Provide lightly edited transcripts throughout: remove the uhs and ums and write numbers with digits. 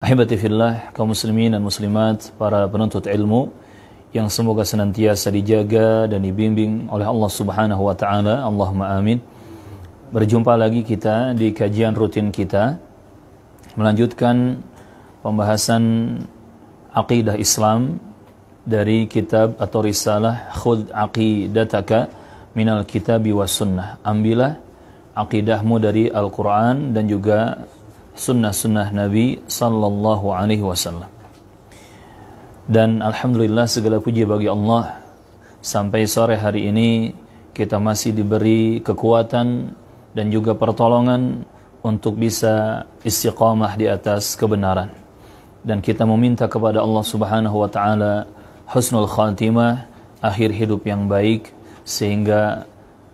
Ahibati fillah, kaum muslimin dan muslimat, para penuntut ilmu yang semoga senantiasa dijaga dan dibimbing oleh Allah Subhanahu wa taala. Allahumma amin. Berjumpa lagi kita di kajian rutin kita, melanjutkan pembahasan aqidah Islam dari kitab atau risalah Khudh aqidataka minal kitabi was sunnah. Ambillah aqidahmu dari Al-Quran dan juga sunnah-sunnah Nabi sallallahu alaihi wasallam. Dan alhamdulillah segala puji bagi Allah, sampai sore hari ini kita masih diberi kekuatan dan juga pertolongan untuk bisa istiqamah di atas kebenaran. Dan kita meminta kepada Allah Subhanahu wa taala husnul khatimah, akhir hidup yang baik, sehingga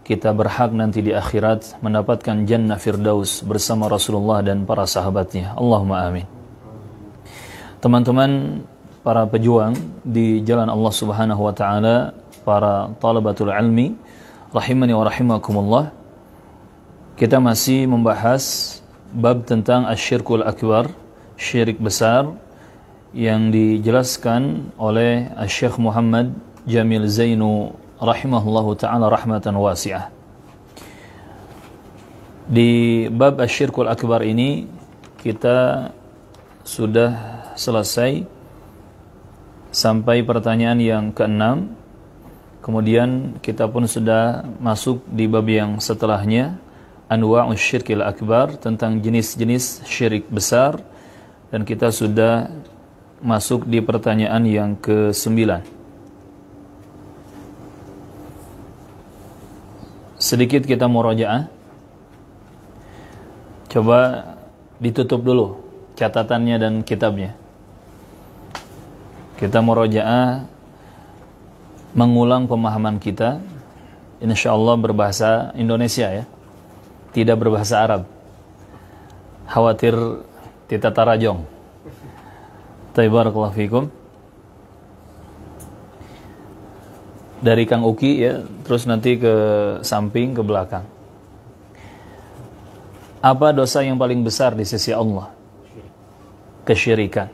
kita berhak nanti di akhirat mendapatkan jannah firdaus bersama Rasulullah dan para sahabatnya. Allahumma amin. Teman-teman, para pejuang di jalan Allah Subhanahu wa taala, para talabatul ilmi rahimani wa rahimakumullah, kita masih membahas bab tentang asyirkul akbar, syirik besar, yang dijelaskan oleh Syekh Muhammad Jamil Zainu rahimahullahu ta'ala rahmatan wasi'ah. Di bab asyirkul akbar ini kita sudah selesai sampai pertanyaan yang ke-6. Kemudian kita pun sudah masuk di bab yang setelahnya, anwa'us syirkil akbar, tentang jenis-jenis syirik besar, dan kita sudah masuk di pertanyaan yang ke-9. Sedikit kita murajaah. Coba ditutup dulu catatannya dan kitabnya. Kita murajaah, mengulang pemahaman kita, insyaallah berbahasa Indonesia ya, tidak berbahasa Arab. Khawatir kita tarajong. Barakallahu fikum. Dari Kang Uki ya, terus nanti ke samping, ke belakang. Apa dosa yang paling besar di sisi Allah? Kesyirikan.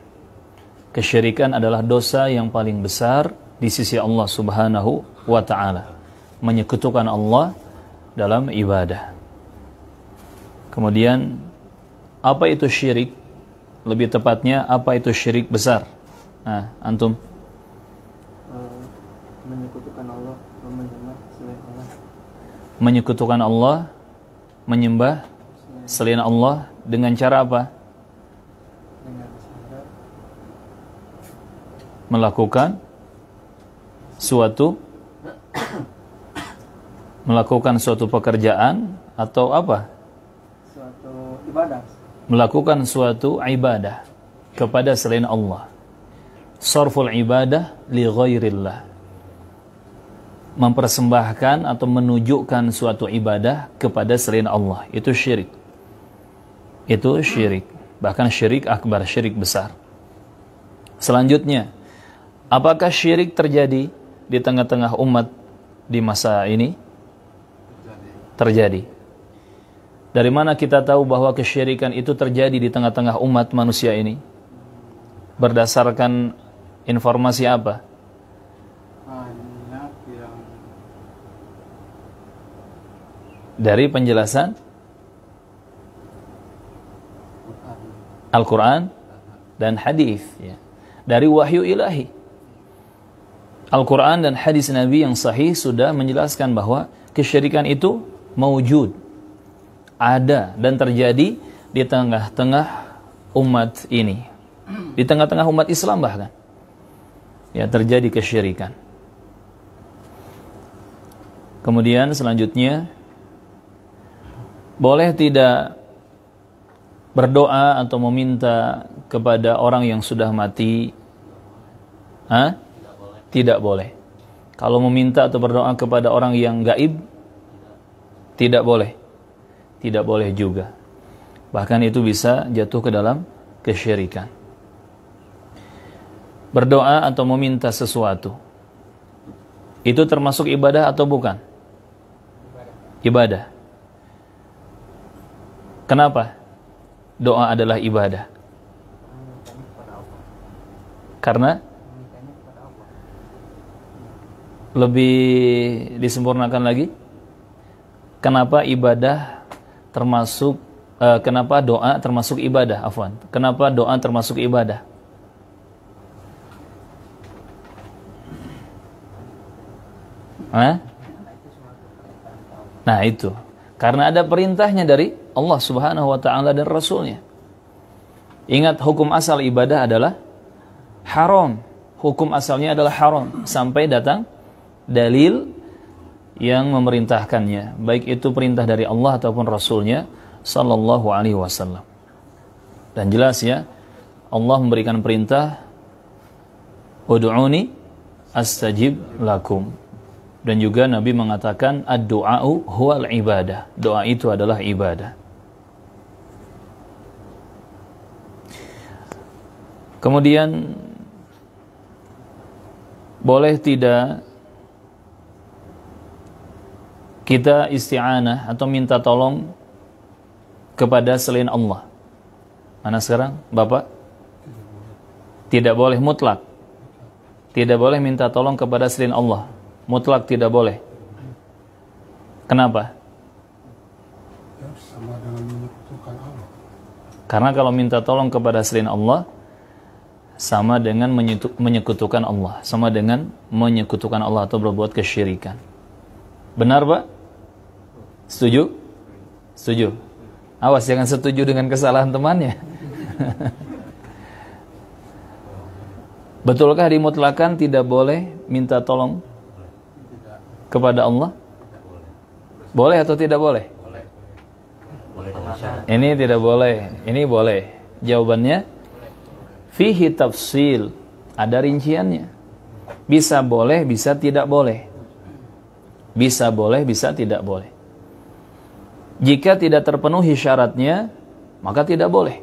Kesyirikan adalah dosa yang paling besar di sisi Allah Subhanahu wa ta'ala. Menyekutukan Allah dalam ibadah. Kemudian, apa itu syirik? Lebih tepatnya, apa itu syirik besar? Nah, antum? Menyekutukan Allah, menyembah selain Allah. Menyekutukan Allah, menyembah selain Allah dengan cara apa? Dengan cara Melakukan suatu pekerjaan atau apa? suatu ibadah. Melakukan suatu ibadah kepada selain Allah. Sarful ibadah li ghairillah. Mempersembahkan atau menunjukkan suatu ibadah kepada selain Allah, itu syirik. Itu syirik, bahkan syirik akbar, syirik besar. Selanjutnya, apakah syirik terjadi di tengah-tengah umat di masa ini? Terjadi. Dari mana kita tahu bahwa kesyirikan itu terjadi di tengah-tengah umat manusia ini? Berdasarkan informasi apa? Dari penjelasan Al-Quran dan hadis ya. Dari wahyu ilahi. Al-Quran dan hadis Nabi yang sahih sudah menjelaskan bahwa kesyirikan itu mawjud, ada dan terjadi di tengah-tengah umat ini, di tengah-tengah umat Islam bahkan ya, terjadi kesyirikan. Kemudian selanjutnya, boleh tidak berdoa atau meminta kepada orang yang sudah mati? Tidak boleh. Kalau meminta atau berdoa kepada orang yang gaib, tidak boleh. Tidak boleh juga. Bahkan itu bisa jatuh ke dalam kesyirikan. Berdoa atau meminta sesuatu, itu termasuk ibadah atau bukan? Ibadah. Kenapa doa adalah ibadah? Karena Memintanya kepada Allah. lebih disempurnakan lagi, kenapa ibadah termasuk kenapa doa termasuk ibadah? Afwan. Kenapa doa termasuk ibadah? Hah? Nah itu, karena ada perintahnya dari Allah Subhanahu wa ta'ala dan Rasulnya. Ingat, hukum asal ibadah adalah haram. Hukum asalnya adalah haram sampai datang dalil yang memerintahkannya, baik itu perintah dari Allah ataupun Rasulnya sallallahu alaihi wasallam. Dan jelas ya, Allah memberikan perintah ud'uni astajib lakum. Dan juga Nabi mengatakan ad-du'a'u huwal ibadah. Doa itu adalah ibadah. Kemudian boleh tidak kita isti'anah atau minta tolong kepada selain Allah? Mana sekarang, Bapak? Tidak boleh mutlak. Tidak boleh minta tolong kepada selain Allah. Mutlak tidak boleh. Kenapa? Sama dengan menyekutukan Allah. Karena kalau minta tolong kepada selain Allah sama dengan menyekutukan Allah, sama dengan menyekutukan Allah atau berbuat kesyirikan. Benar, Pak? Setuju? Setuju. Awas jangan setuju dengan kesalahan temannya. Betulkah dimutlakan tidak boleh minta tolong kepada Allah? Boleh atau tidak boleh? Ini tidak boleh, ini boleh. Jawabannya fihi tafsil, ada rinciannya. Bisa boleh, bisa tidak boleh. Bisa boleh, bisa tidak boleh. Jika tidak terpenuhi syaratnya, maka tidak boleh.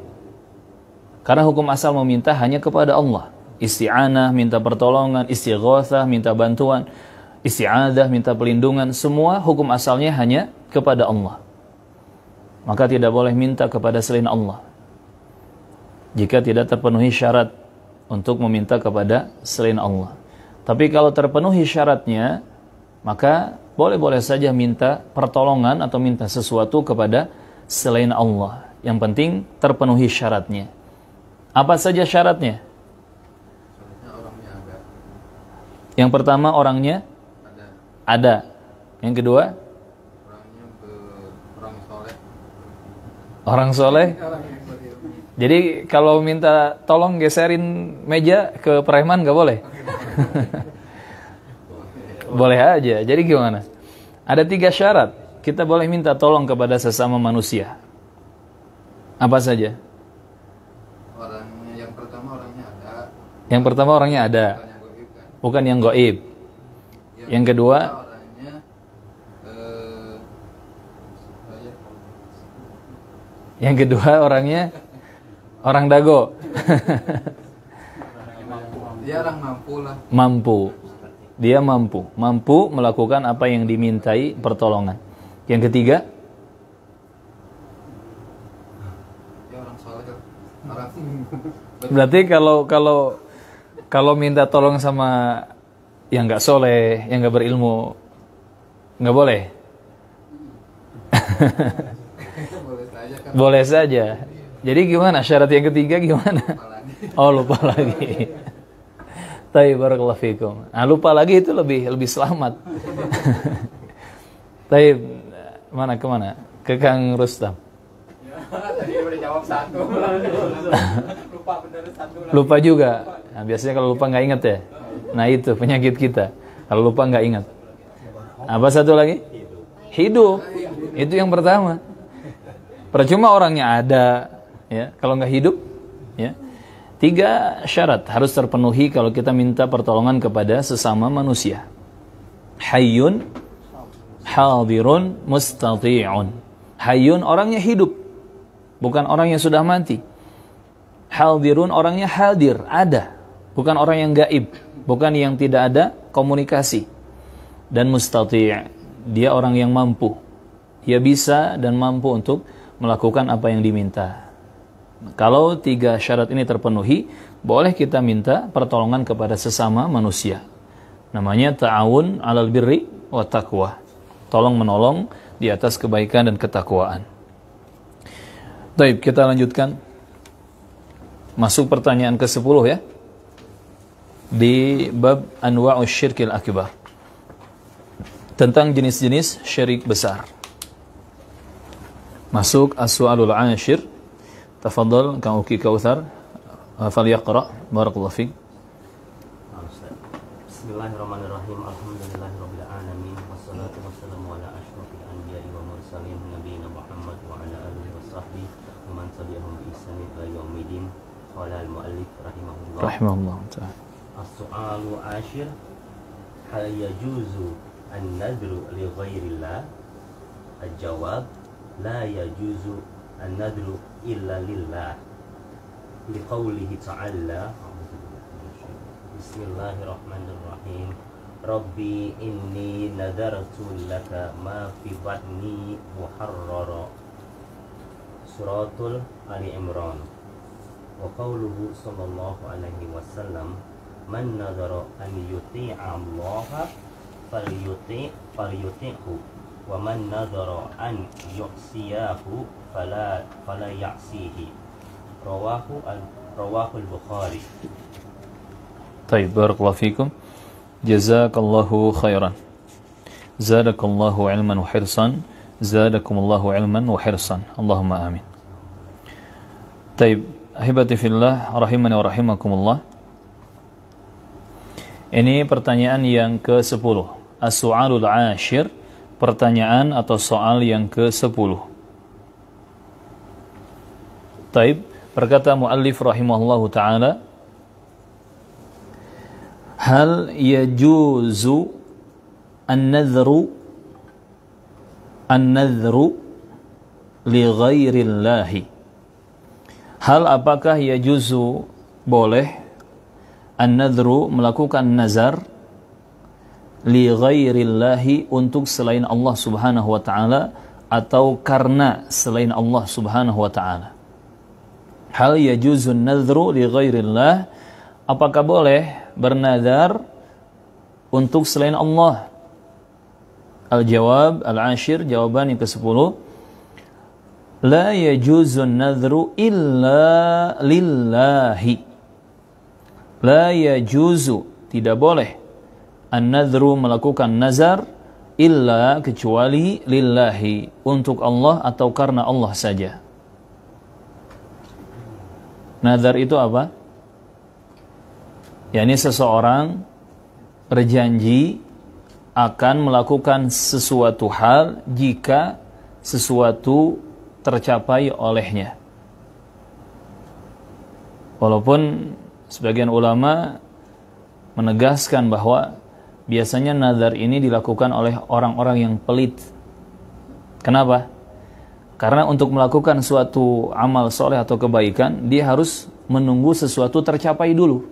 Karena hukum asal meminta hanya kepada Allah. Isti'anah, minta pertolongan, istighatsah, minta bantuan, isti'adah, minta pelindungan, semua hukum asalnya hanya kepada Allah. Maka tidak boleh minta kepada selain Allah jika tidak terpenuhi syarat untuk meminta kepada selain Allah. Tapi kalau terpenuhi syaratnya, maka boleh-boleh saja minta pertolongan atau minta sesuatu kepada selain Allah. Yang penting terpenuhi syaratnya. Apa saja syaratnya? Yang pertama, orangnya ada. Yang kedua, orang soleh. Jadi kalau minta tolong geserin meja ke preman nggak boleh? Boleh aja. Jadi gimana? Ada 3 syarat kita boleh minta tolong kepada sesama manusia. Apa saja? Yang pertama orangnya ada. Yang pertama orangnya ada. Bukan yang gaib. Yang kedua Orangnya Yang kedua orangnya orang dago. dia orang mampu lah. Mampu. Dia mampu melakukan apa yang dimintai pertolongan. Yang ketiga, Dia orang soleh. Orang berarti kalau minta tolong sama yang nggak soleh, yang nggak berilmu, nggak boleh. boleh saja kan. Boleh saja. Jadi gimana? Syarat yang ketiga gimana? Oh, lupa lagi. Taib, barakallahu fikum. Nah, lupa lagi itu lebih selamat. Taib, mana kemana? Ke Kang Rustam. Tadi udah jawab satu. Lupa bener satu. Lupa juga. Nah, biasanya kalau lupa nggak ingat ya. Nah itu penyakit kita. Kalau lupa nggak ingat. Apa satu lagi? Hidup. Itu yang pertama. Percuma orangnya ada, ya. Kalau nggak hidup, ya. 3 syarat harus terpenuhi kalau kita minta pertolongan kepada sesama manusia. Hayyun, hadirun, mustati'un. Hayyun orangnya hidup, bukan orang yang sudah mati. Hadirun orangnya hadir, ada, bukan orang yang gaib, bukan yang tidak ada komunikasi. Dan mustati', dia orang yang mampu. Dia bisa dan mampu untuk melakukan apa yang diminta. Kalau 3 syarat ini terpenuhi, boleh kita minta pertolongan kepada sesama manusia. Namanya ta'awun 'alal birri wa taqwa. Tolong menolong di atas kebaikan dan ketakwaan. Baik, kita lanjutkan. Masuk pertanyaan ke-10 ya. Di bab anwa'us syirkil akbar. Tentang jenis-jenis syirik besar. Masuk as-su'alul 'ashir. Tafadhal Kang Uki Kautsar, falyaqra. Barakallahu fiik. Bismillahirrahmanirrahim. Alhamdulillahirabbil alamin wassalatu wassalamu ala asyrofil anbiya'i wa mursalin nabiyina Muhammad wa ala alihi washabbihi wa man tabi'ahum bi ihsan ila yaumil. Qala al-muallif rahimahullah ta'ala. As-su'alu 'ashir. Hal yajuzu an-nadru li ghairillah? Al-jawab la yajuzu an-nadru illa lillah liqaulihi ta'ala Bismillahirrahmanirrahim Rabbi inni nadartu laka ma fi batni muharrara Suratul Ali Imran wa qauluhu sallallahu alaihi wasallam man nadara an yuti'a Allah falyuti'hu wa man nadara an yu'siyahu fala ya'sihi rawahu al-Bukhari. Baik, barakallahu fikum. Jazakallahu khairan. Zadakallahu ilman wa hirsan. Zadakumullahu ilman wa hirsan. Allahumma amin. Baik, ahibati fillah rahimani wa rahimakumullah. Ini pertanyaan yang ke-10. As-su'alul 'ashir, pertanyaan atau soal yang ke-10. Taib, berkata muallif rahimahullahu ta'ala, hal yajuzu an-nadhru li ghairillahi? Hal apakah yajuzu boleh an-nadhru melakukan nazar li ghairillahi untuk selain Allah subhanahu wa ta'ala atau karena selain Allah subhanahu wa ta'ala? Hal yajuzun nadhru li ghairillah, apakah boleh bernadar untuk selain Allah? Al-jawab al-ashir, jawaban yang ke-10, la yajuzun nadhru illa lillahi. La yajuzu, tidak boleh, an-nadhru melakukan nazar, illa kecuali lillahi, untuk Allah atau karena Allah saja. Nazar itu apa? yakni seseorang berjanji akan melakukan sesuatu hal jika sesuatu tercapai olehnya. Walaupun sebagian ulama menegaskan bahwa biasanya nazar ini dilakukan oleh orang-orang yang pelit. Kenapa? Karena untuk melakukan suatu amal soleh atau kebaikan, dia harus menunggu sesuatu tercapai dulu.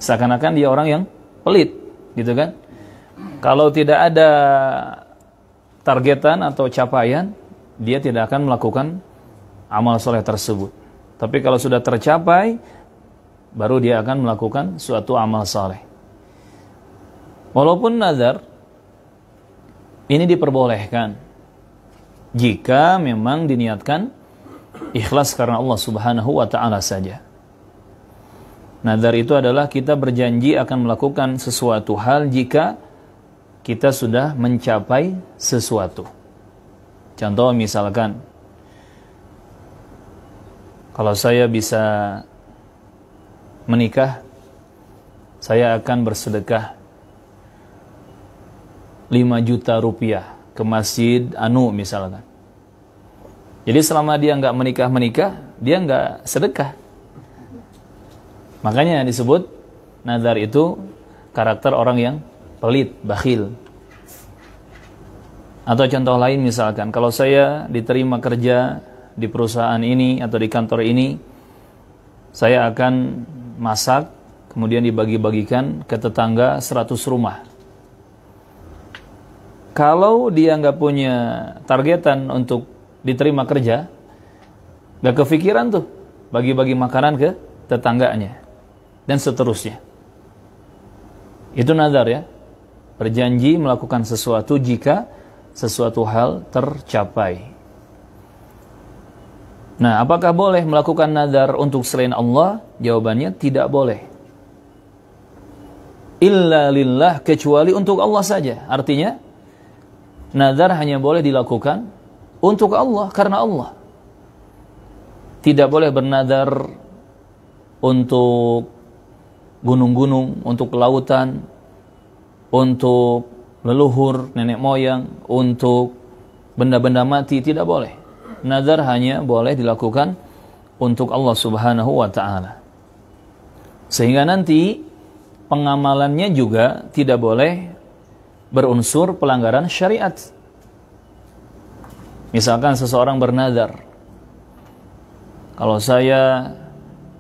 Seakan-akan dia orang yang pelit, gitu kan? Kalau tidak ada targetan atau capaian, dia tidak akan melakukan amal soleh tersebut. Tapi kalau sudah tercapai, baru dia akan melakukan suatu amal soleh. Walaupun nazar ini diperbolehkan jika memang diniatkan ikhlas karena Allah Subhanahu wa ta'ala saja. Nazar itu adalah kita berjanji akan melakukan sesuatu hal jika kita sudah mencapai sesuatu. Contoh misalkan, kalau saya bisa menikah, saya akan bersedekah 5 juta rupiah ke masjid Anu misalkan. Jadi selama dia nggak menikah, dia nggak sedekah. Makanya disebut nazar itu karakter orang yang pelit, bakhil. Atau contoh lain misalkan, kalau saya diterima kerja di perusahaan ini atau di kantor ini, saya akan masak, kemudian dibagi-bagikan ke tetangga 100 rumah. Kalau dia nggak punya targetan untuk diterima kerja, Gak kepikiran tuh bagi-bagi makanan ke tetangganya dan seterusnya. Itu nazar ya. Berjanji melakukan sesuatu jika sesuatu hal tercapai. Nah, apakah boleh melakukan nazar untuk selain Allah? Jawabannya tidak boleh. Illa lillah, kecuali untuk Allah saja. Artinya nazar hanya boleh dilakukan untuk Allah, karena Allah. Tidak boleh bernazar untuk gunung-gunung, untuk lautan, untuk leluhur, nenek moyang, untuk benda-benda mati, tidak boleh. Nazar hanya boleh dilakukan untuk Allah Subhanahu wa ta'ala. Sehingga nanti pengamalannya juga tidak boleh berunsur pelanggaran syariat. Misalkan seseorang bernazar, kalau saya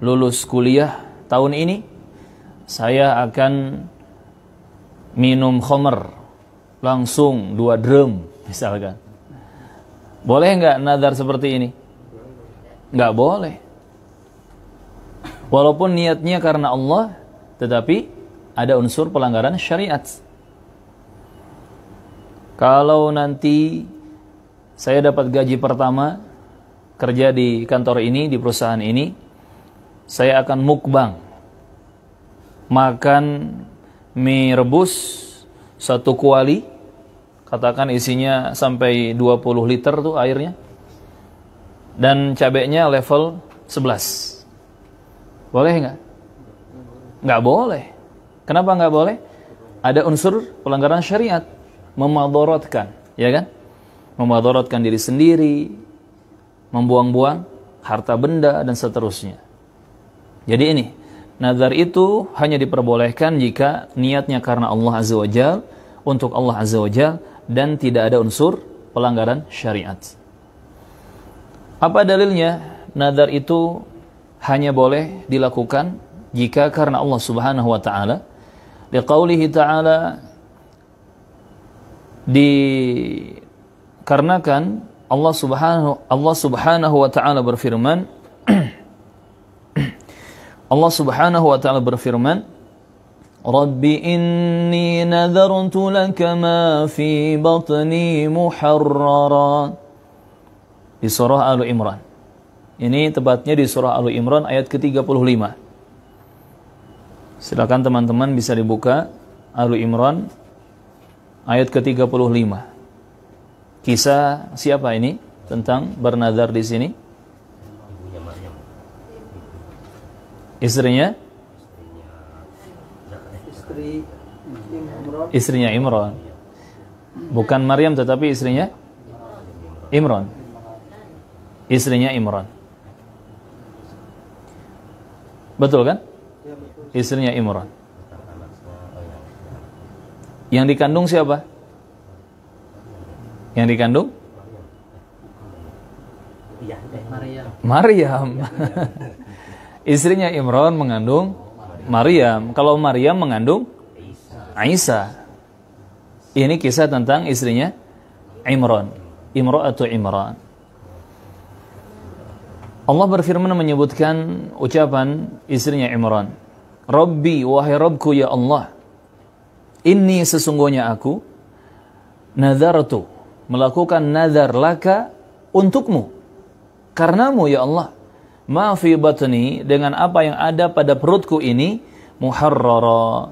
lulus kuliah tahun ini, saya akan minum khamr langsung 2 drum misalkan. Boleh nggak nazar seperti ini? Nggak boleh. Walaupun niatnya karena Allah, tetapi ada unsur pelanggaran syariat. Kalau nanti saya dapat gaji pertama, kerja di kantor ini, di perusahaan ini, saya akan mukbang, makan mie rebus 1 kuali, katakan isinya sampai 20 liter tuh airnya, dan cabenya level 11. Boleh nggak? Nggak boleh. Kenapa nggak boleh? Ada unsur pelanggaran syariat, memadaratkan, ya kan? Memadaratkan diri sendiri, membuang-buang harta benda dan seterusnya. Jadi ini, nazar itu hanya diperbolehkan jika niatnya karena Allah Azza wa Jalla, untuk Allah Azza wa Jalla, dan tidak ada unsur pelanggaran syariat. Apa dalilnya? Nazar itu hanya boleh dilakukan jika karena Allah Subhanahu wa ta'ala. Liqaulihi ta'ala, dikarenakan Allah Subhanahu wa ta'ala berfirman, Allah Subhanahu wa ta'ala berfirman, Rabbi inni nadhartu laka ma fi batni muharrara. Di surah Al-Imran. Ini tepatnya di surah Al-Imran ayat ke-35. Silakan teman-teman bisa dibuka Al-Imran ayat ke-35. Kisah siapa ini tentang bernazar di sini? Ibunya Maryam. Istrinya? Istrinya Imran. Bukan Maryam tetapi istrinya Imran. Istrinya Imran. Betul kan? Istrinya Imran. Yang dikandung siapa? Yang dikandung? Maryam. Istrinya Imran mengandung Maryam. Kalau Maryam mengandung Isa. Ini kisah tentang istrinya Imran. Imra'atu Imran. Allah berfirman menyebutkan ucapan istrinya Imran. Rabbi, wahai Rabbku ya Allah. Inni sesungguhnya aku nazartu, melakukan nazar laka untukmu, karenamu ya Allah, ma fi batni, dengan apa yang ada pada perutku ini, muharrara,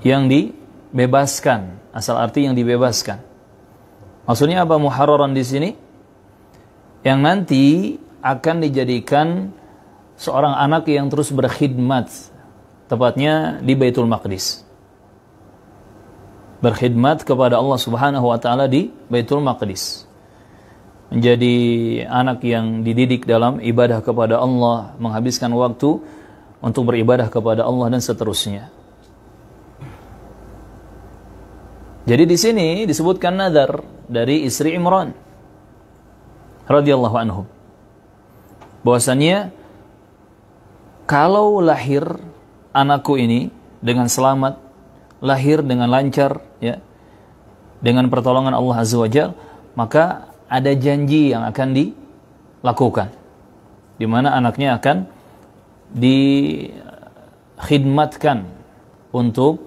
yang dibebaskan, asal arti yang dibebaskan. Maksudnya apa muharraran di sini? Yang nanti akan dijadikan seorang anak yang terus berkhidmat, tepatnya di Baitul Maqdis. Berkhidmat kepada Allah Subhanahu wa ta'ala di Baitul Maqdis. Menjadi anak yang dididik dalam ibadah kepada Allah, menghabiskan waktu untuk beribadah kepada Allah dan seterusnya. Jadi di sini disebutkan nazar dari istri Imran radhiyallahu anhu, bahwasannya kalau lahir anakku ini dengan selamat, lahir dengan lancar, ya, dengan pertolongan Allah Azza wa Jalla, maka ada janji yang akan dilakukan, di mana anaknya akan dikhidmatkan untuk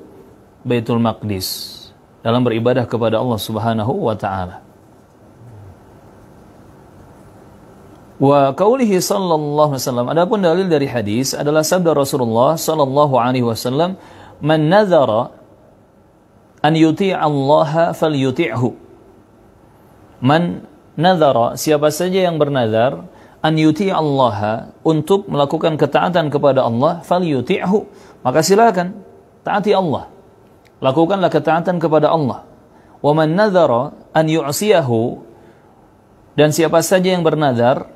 Baitul Maqdis dalam beribadah kepada Allah Subhanahu wa taala. Wa qaulihi sallallahu alaihi wasallam, adapun dalil dari hadis adalah sabda Rasulullah sallallahu alaihi wasallam, man nadhara an yuti'a Allah falyuti'hu. Man nadhara, siapa saja yang bernazar, an yuti'a Allah, untuk melakukan ketaatan kepada Allah, falyuti'hu, maka silakan taati Allah. Lakukanlah ketaatan kepada Allah. Wa man nadhara an yu'siyahu, dan siapa saja yang bernazar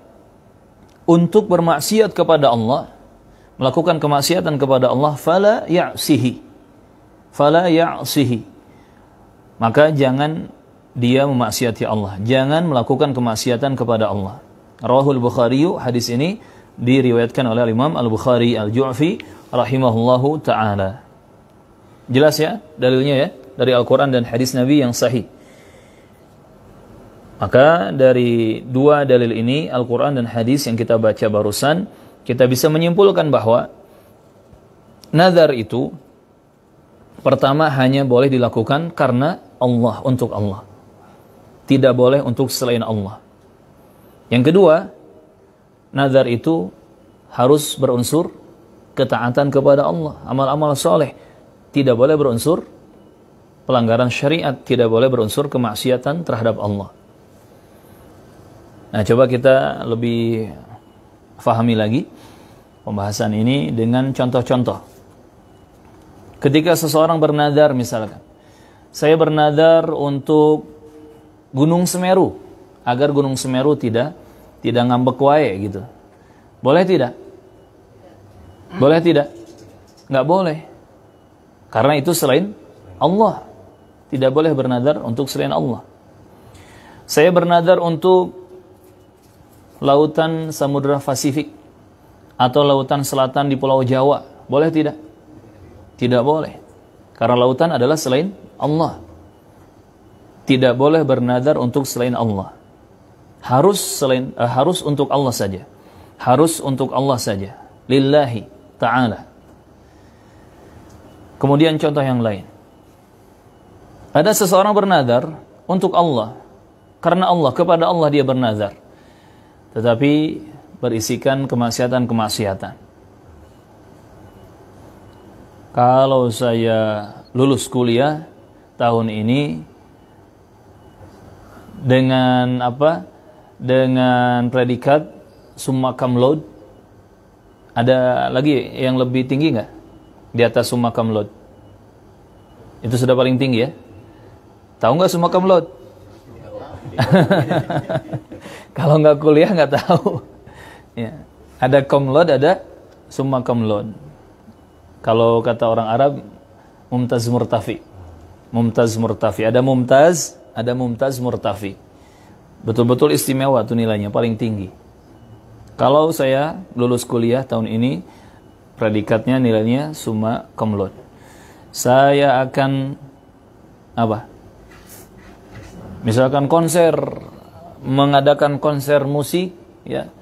untuk bermaksiat kepada Allah, melakukan kemaksiatan kepada Allah, fala ya'sihi, maka jangan dia memaksiati Allah, jangan melakukan kemaksiatan kepada Allah. Rawahul Bukhari, hadis ini diriwayatkan oleh Imam Al-Bukhari Al-Ju'fi rahimahullahu ta'ala. Jelas ya dalilnya ya, dari Al-Quran dan hadis Nabi yang sahih. Maka dari dua dalil ini, Al-Quran dan hadis yang kita baca barusan, kita bisa menyimpulkan bahwa nazar itu pertama hanya boleh dilakukan karena Allah, untuk Allah. Tidak boleh untuk selain Allah. Yang kedua, nazar itu harus berunsur ketaatan kepada Allah, amal-amal soleh. Tidak boleh berunsur pelanggaran syariat, tidak boleh berunsur kemaksiatan terhadap Allah. Nah, coba kita lebih fahami lagi pembahasan ini dengan contoh-contoh. Ketika seseorang bernazar, misalkan, saya bernazar untuk Gunung Semeru, agar Gunung Semeru tidak ngambek wae gitu. Boleh tidak? Boleh tidak? Nggak boleh. Karena itu selain Allah. Tidak boleh bernazar untuk selain Allah. Saya bernazar untuk lautan Samudra Pasifik atau lautan selatan di Pulau Jawa. Boleh tidak? Tidak boleh. Karena lautan adalah selain Allah. Tidak boleh bernazar untuk selain Allah. Harus untuk Allah saja. Harus untuk Allah saja. Lillahi ta'ala. Kemudian contoh yang lain. Ada seseorang bernazar untuk Allah. Karena Allah, kepada Allah dia bernazar. Tetapi berisikan kemaksiatan-kemaksiatan. Kalau saya lulus kuliah tahun ini dengan apa? Dengan predikat summa cum laude. Ada lagi yang lebih tinggi nggak? Di atas summa cum laude. Itu sudah paling tinggi ya. Tahu nggak summa cum laude? Kalau nggak kuliah nggak tahu. Ya. Ada cum laude, ada summa cum laude. Kalau kata orang Arab, mumtaz murtafi. Mumtaz murtafi. Ada mumtaz murtafi. Betul-betul istimewa tuh nilainya, paling tinggi. Kalau saya lulus kuliah tahun ini, predikatnya nilainya summa cum laude. Saya akan apa? Misalkan konser, mengadakan konser musik, ya.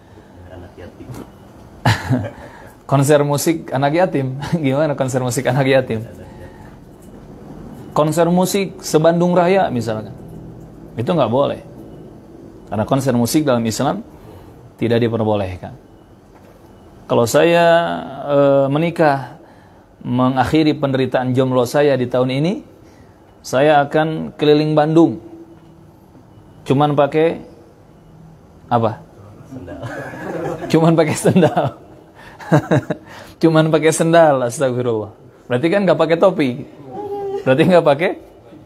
Konser musik anak yatim. Gimana konser musik anak yatim? Konser musik se-Bandung Raya misalkan. Itu nggak boleh. Karena konser musik dalam Islam tidak diperbolehkan. Kalau saya menikah, mengakhiri penderitaan jomblo saya di tahun ini, saya akan keliling Bandung. Cuman pakai apa? Sendal. Cuman pakai sendal. Cuman pakai sendal, astagfirullah. Berarti kan nggak pakai topi. Berarti nggak pakai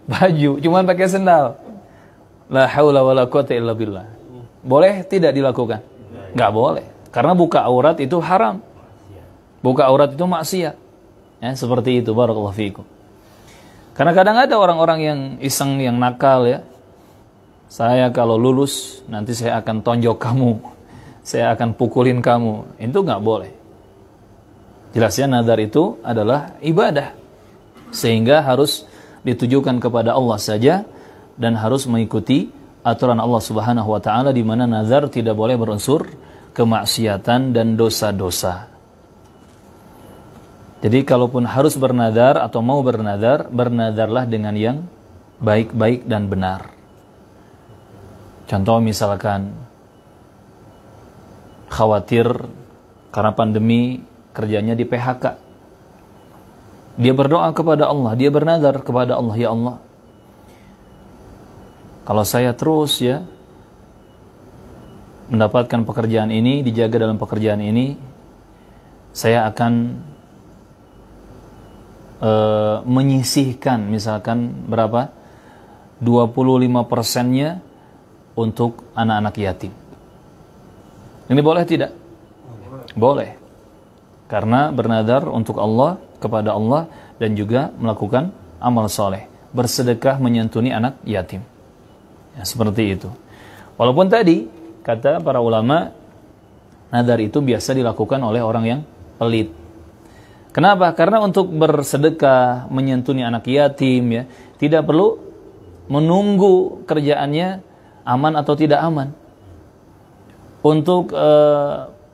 baju, cuman pakai sendal. La haula wala quwata illa billah. Boleh tidak dilakukan? Nggak boleh. Karena buka aurat itu haram. Buka aurat itu maksiat. Ya, seperti itu, barakallahu fiikum. Karena kadang ada orang-orang yang iseng, yang nakal ya. Saya kalau lulus nanti saya akan tonjok kamu. Saya akan pukulin kamu. Itu nggak boleh. Jelasnya nazar itu adalah ibadah. Sehingga harus ditujukan kepada Allah saja dan harus mengikuti aturan Allah Subhanahu wa taala di mana nazar tidak boleh berunsur kemaksiatan dan dosa-dosa. Jadi kalaupun harus bernazar atau mau bernazar, bernazarlah dengan yang baik-baik dan benar. Contoh misalkan khawatir karena pandemi kerjanya di PHK. Dia berdoa kepada Allah, dia bernazar kepada Allah, ya Allah, kalau saya terus ya mendapatkan pekerjaan ini, dijaga dalam pekerjaan ini, saya akan menyisihkan misalkan berapa? 25%-nya untuk anak-anak yatim. Ini boleh tidak? Boleh. Karena bernazar untuk Allah, kepada Allah, dan juga melakukan amal soleh, bersedekah menyantuni anak yatim. Ya, seperti itu. Walaupun tadi kata para ulama, nazar itu biasa dilakukan oleh orang yang pelit. Kenapa? Karena untuk bersedekah menyantuni anak yatim ya, tidak perlu menunggu kerjaannya aman atau tidak aman. Untuk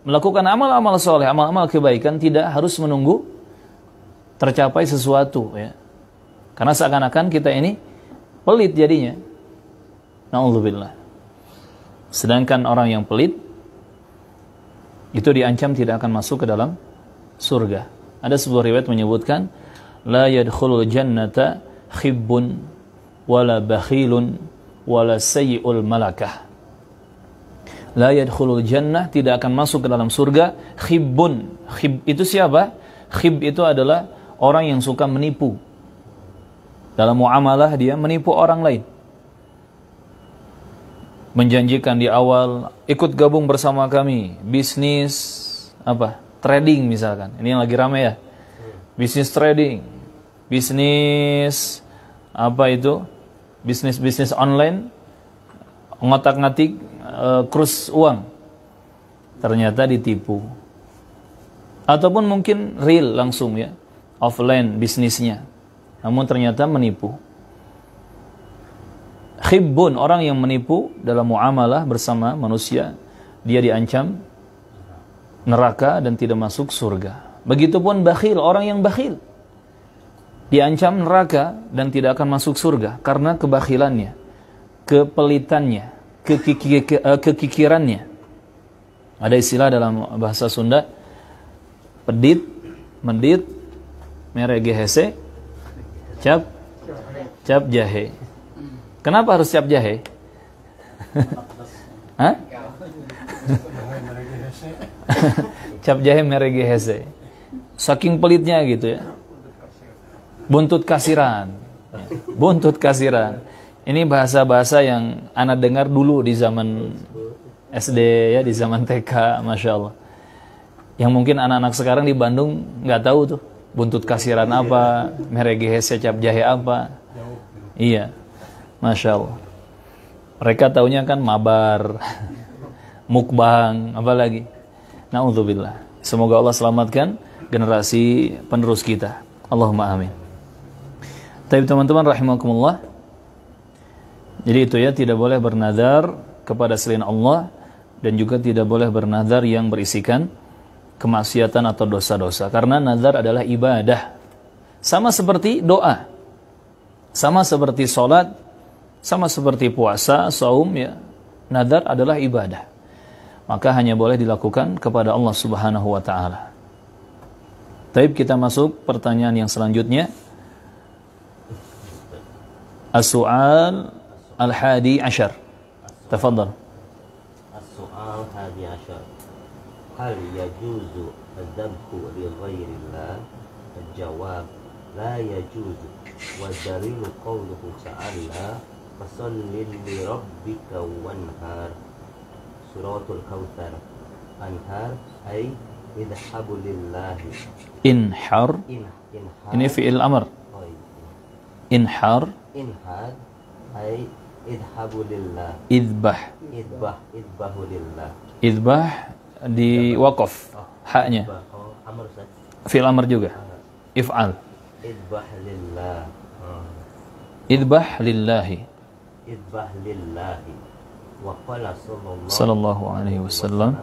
melakukan amal-amal soleh, amal-amal kebaikan tidak harus menunggu tercapai sesuatu ya. Karena seakan-akan kita ini pelit jadinya. Na'udzubillah. Sedangkan orang yang pelit itu diancam tidak akan masuk ke dalam surga. Ada sebuah riwayat menyebutkan la yadkhulul jannata khibbun wala bakhilun wala sayyi'ul malakah. La yadkhulul jannah, tidak akan masuk ke dalam surga khibbun. Khib itu siapa? Khib itu adalah orang yang suka menipu. Dalam muamalah dia menipu orang lain. Menjanjikan di awal, ikut gabung bersama kami, bisnis apa? Trading misalkan. Ini yang lagi ramai ya. Bisnis trading. Bisnis apa itu? Bisnis online, ngotak-ngatik krus uang. Ternyata ditipu. Ataupun mungkin real langsung ya, offline bisnisnya, namun ternyata menipu. Khibbun, orang yang menipu dalam muamalah bersama manusia, dia diancam neraka dan tidak masuk surga. Begitupun bakhil, orang yang bakhil diancam neraka dan tidak akan masuk surga karena kebakhilannya, kepelitannya, kekikirannya. Ada istilah dalam bahasa Sunda, pedit, mendit, merege hese, cap jahe. Kenapa harus cap jahe? Hah? Cap jahe merege hese. Saking pelitnya gitu ya. Buntut kasiran. Buntut kasiran. Ini bahasa-bahasa yang anak dengar dulu di zaman SD ya, di zaman TK, Masya Allah. Yang mungkin anak-anak sekarang di Bandung nggak tahu tuh buntut kasiran apa, merege hese cap jahe apa. Iya, Masya Allah. Mereka taunya kan mabar, mukbang, apalagi. Na'udzubillah. Semoga Allah selamatkan generasi penerus kita. Allahumma amin. Tapi teman-teman rahimakumullah, jadi itu ya, tidak boleh bernazar kepada selain Allah dan juga tidak boleh bernazar yang berisikan kemaksiatan atau dosa-dosa, karena nazar adalah ibadah. Sama seperti doa, sama seperti sholat, sama seperti puasa, saum ya. Nazar adalah ibadah. Maka hanya boleh dilakukan kepada Allah Subhanahu wa taala. Taib, kita masuk pertanyaan yang selanjutnya. As-su'al al-hadi ashar. Tafadhal. As-su'al hadi ashar. Hal yajuzu ad-dabhu li ghairillah? Al-jawab la yajuzu. Wa dalilu qawluhu ta'ala fasalli li rabbika wanhar. Suratul Kautsar. Anhar ay idhabu lillahi. Inhar. Inhar. Ini fi'il amr. Inhar. Inhar ay idhabu lillah. Idbah. Idbahu lillah. Idbah di waqaf haknya. Oh, amr Ustaz. Fi'il amr juga. If'al. Idbah lillah. Idbah lillahi. idbah lillahi. Wa qala sallallahu alaihi wasallam,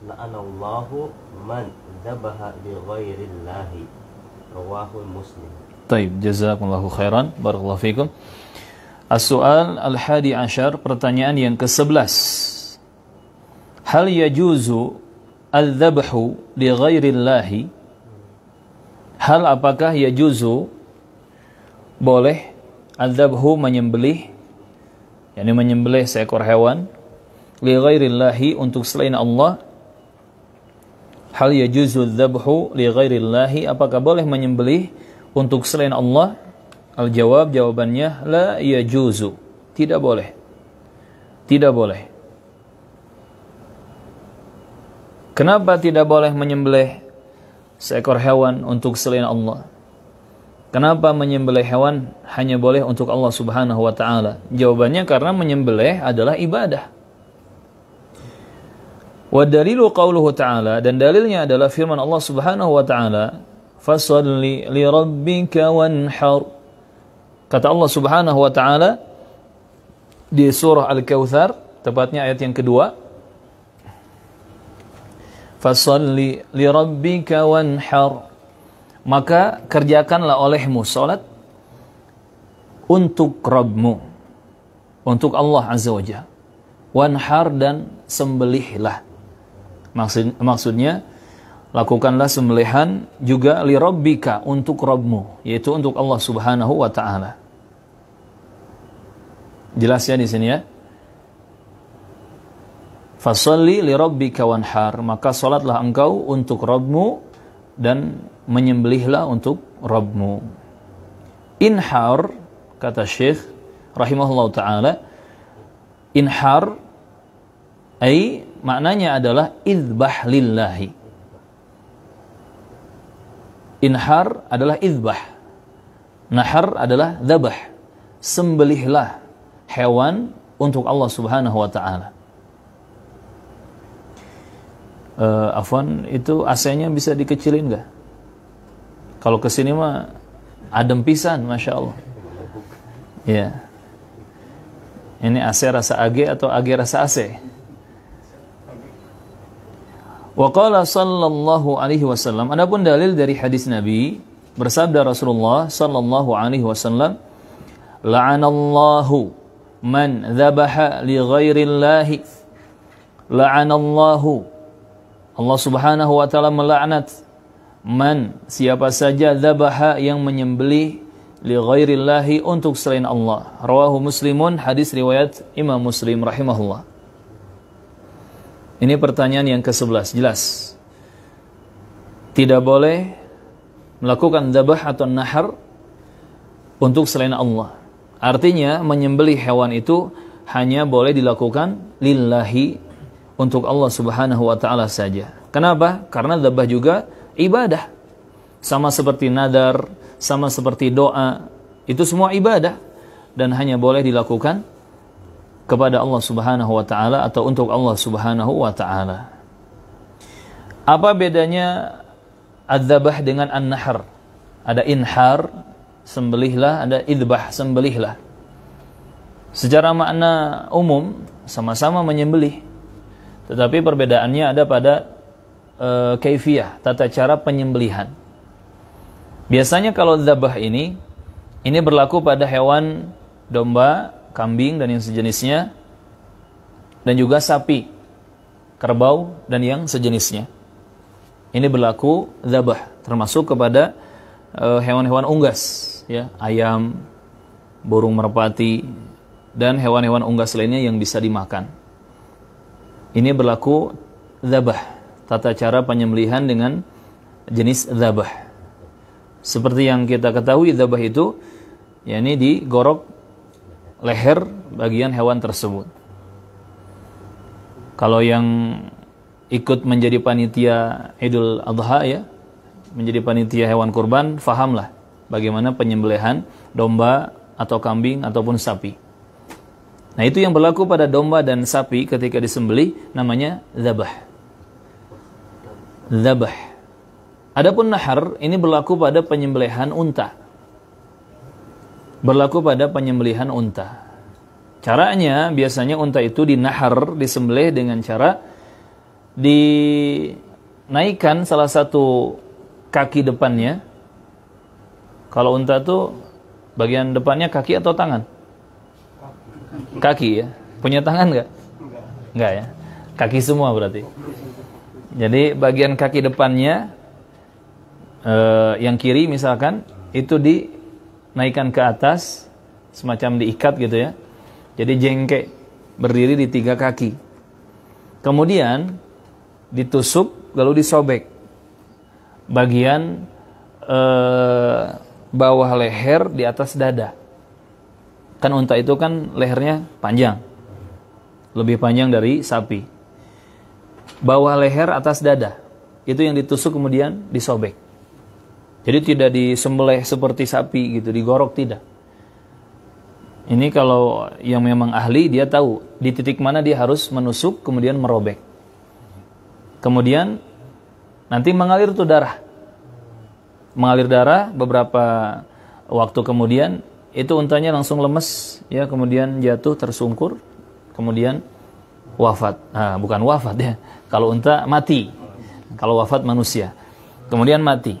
la'anallahu man dzabaha li ghairillahi. Rawahu Muslim. Taib, jazakumullahu khairan, barakallahu fikum. As-su'al al-hadi ashar, pertanyaan yang ke-11. Hal yajuzu al-dhabhu li ghairillahi? Hal apakah yajuzu, boleh, al-dhabhu menyembelih, yakni menyembelih seekor hewan, li ghairillahi untuk selain Allah? Hal yajuzu al-dhabhu li ghairillahi, apakah boleh menyembelih untuk selain Allah? Al-jawab, jawabannya la yajuzu, tidak boleh. Tidak boleh. Kenapa tidak boleh menyembelih seekor hewan untuk selain Allah? Kenapa menyembelih hewan hanya boleh untuk Allah Subhanahu wa taala? Jawabannya karena menyembelih adalah ibadah. Wa dalilu qauluhu ta'ala, dan dalilnya adalah firman Allah Subhanahu wa taala, fasalli li rabbika wanhar. Kata Allah Subhanahu wa taala di surah Al-Kautsar, tepatnya ayat yang kedua, fasalli li rabbika wanhar, maka kerjakanlah olehmu salat untuk Rabbmu, untuk Allah Azza wa Jalla. Wanhar, dan sembelihlah. Maksudnya lakukanlah sembelihan juga li rabbika, untuk Rabbmu, yaitu untuk Allah Subhanahu wa taala. Jelas ya di sini ya? Fasalli li rabbika wanhar, maka salatlah engkau untuk Rabbmu dan menyembelihlah untuk Rabbmu. Inhar, kata Syekh rahimahullah ta'ala, inhar ay maknanya adalah idbah lillahi. Inhar adalah idbah, nahar adalah dzabah, sembelihlah hewan untuk Allah Subhanahu wa ta'ala. Afwan, itu AC-nya bisa dikecilin nggak? Kalau kesini mah adem pisan, Masya Allah. Ya. Ini AC rasa AG atau AG rasa AC? Wa qala sallallahu alaihi wasallam, adapun dalil dari hadis Nabi, bersabda Rasulullah sallallahu alaihi wasallam, la'anallahu man dzabaha li ghairillahi. La'anallahu, Allah Subhanahu wa taala melaknat, man, siapa saja, dzabaha, yang menyembelih, li ghairillahi, untuk selain Allah. Rawahu Muslimun, hadis riwayat Imam Muslim rahimahullah. Ini pertanyaan yang ke-11, jelas. Tidak boleh melakukan dzabah atau nahar untuk selain Allah. Artinya menyembelih hewan itu hanya boleh dilakukan lillahi, untuk Allah Subhanahu wa ta'ala saja. Kenapa? Karena dzabah juga ibadah. Sama seperti nadar, sama seperti doa, itu semua ibadah dan hanya boleh dilakukan kepada Allah Subhanahu wa ta'ala atau untuk Allah Subhanahu wa ta'ala. Apa bedanya adzabah dengan an-nahar? Ada inhar, sembelihlah, ada idbah, sembelihlah. Secara makna umum sama-sama menyembelih, tetapi perbedaannya ada pada kaifiyah, tata cara penyembelihan. Biasanya kalau dzabah ini berlaku pada hewan domba, kambing dan yang sejenisnya, dan juga sapi, kerbau dan yang sejenisnya. Ini berlaku dzabah, termasuk kepada hewan-hewan unggas, ya, ayam, burung merpati, dan hewan-hewan unggas lainnya yang bisa dimakan. Ini berlaku dzabah, tata cara penyembelihan dengan jenis dzabah. Seperti yang kita ketahui, dzabah itu yakni digorok leher bagian hewan tersebut. Kalau yang ikut menjadi panitia Idul Adha, ya, menjadi panitia hewan kurban, fahamlah bagaimana penyembelihan domba atau kambing ataupun sapi. Nah, itu yang berlaku pada domba dan sapi ketika disembelih, namanya dzabah. Dzabah. Adapun nahar ini berlaku pada penyembelihan unta. Berlaku pada penyembelihan unta. Caranya biasanya unta itu dinahar, disembelih dengan cara dinaikkan salah satu kaki depannya. Kalau unta itu bagian depannya kaki atau tangan? Kaki ya. Punya tangan nggak? Nggak ya. Kaki semua berarti. Jadi bagian kaki depannya yang kiri misalkan itu dinaikkan ke atas, semacam diikat gitu ya. Jadi jengkek, berdiri di 3 kaki. Kemudian ditusuk lalu disobek bagian bawah leher di atas dada. Kan unta itu kan lehernya panjang, lebih panjang dari sapi. Bawah leher atas dada itu yang ditusuk kemudian disobek. Jadi tidak disembelih seperti sapi gitu, digorok, tidak. Ini kalau yang memang ahli, dia tahu di titik mana dia harus menusuk kemudian merobek. Kemudian nanti mengalir tuh darah. Mengalir darah beberapa waktu kemudian itu untanya langsung lemes ya, kemudian jatuh tersungkur, kemudian wafat. Nah, bukan wafat ya. Kalau unta mati. Kalau wafat manusia. Kemudian mati.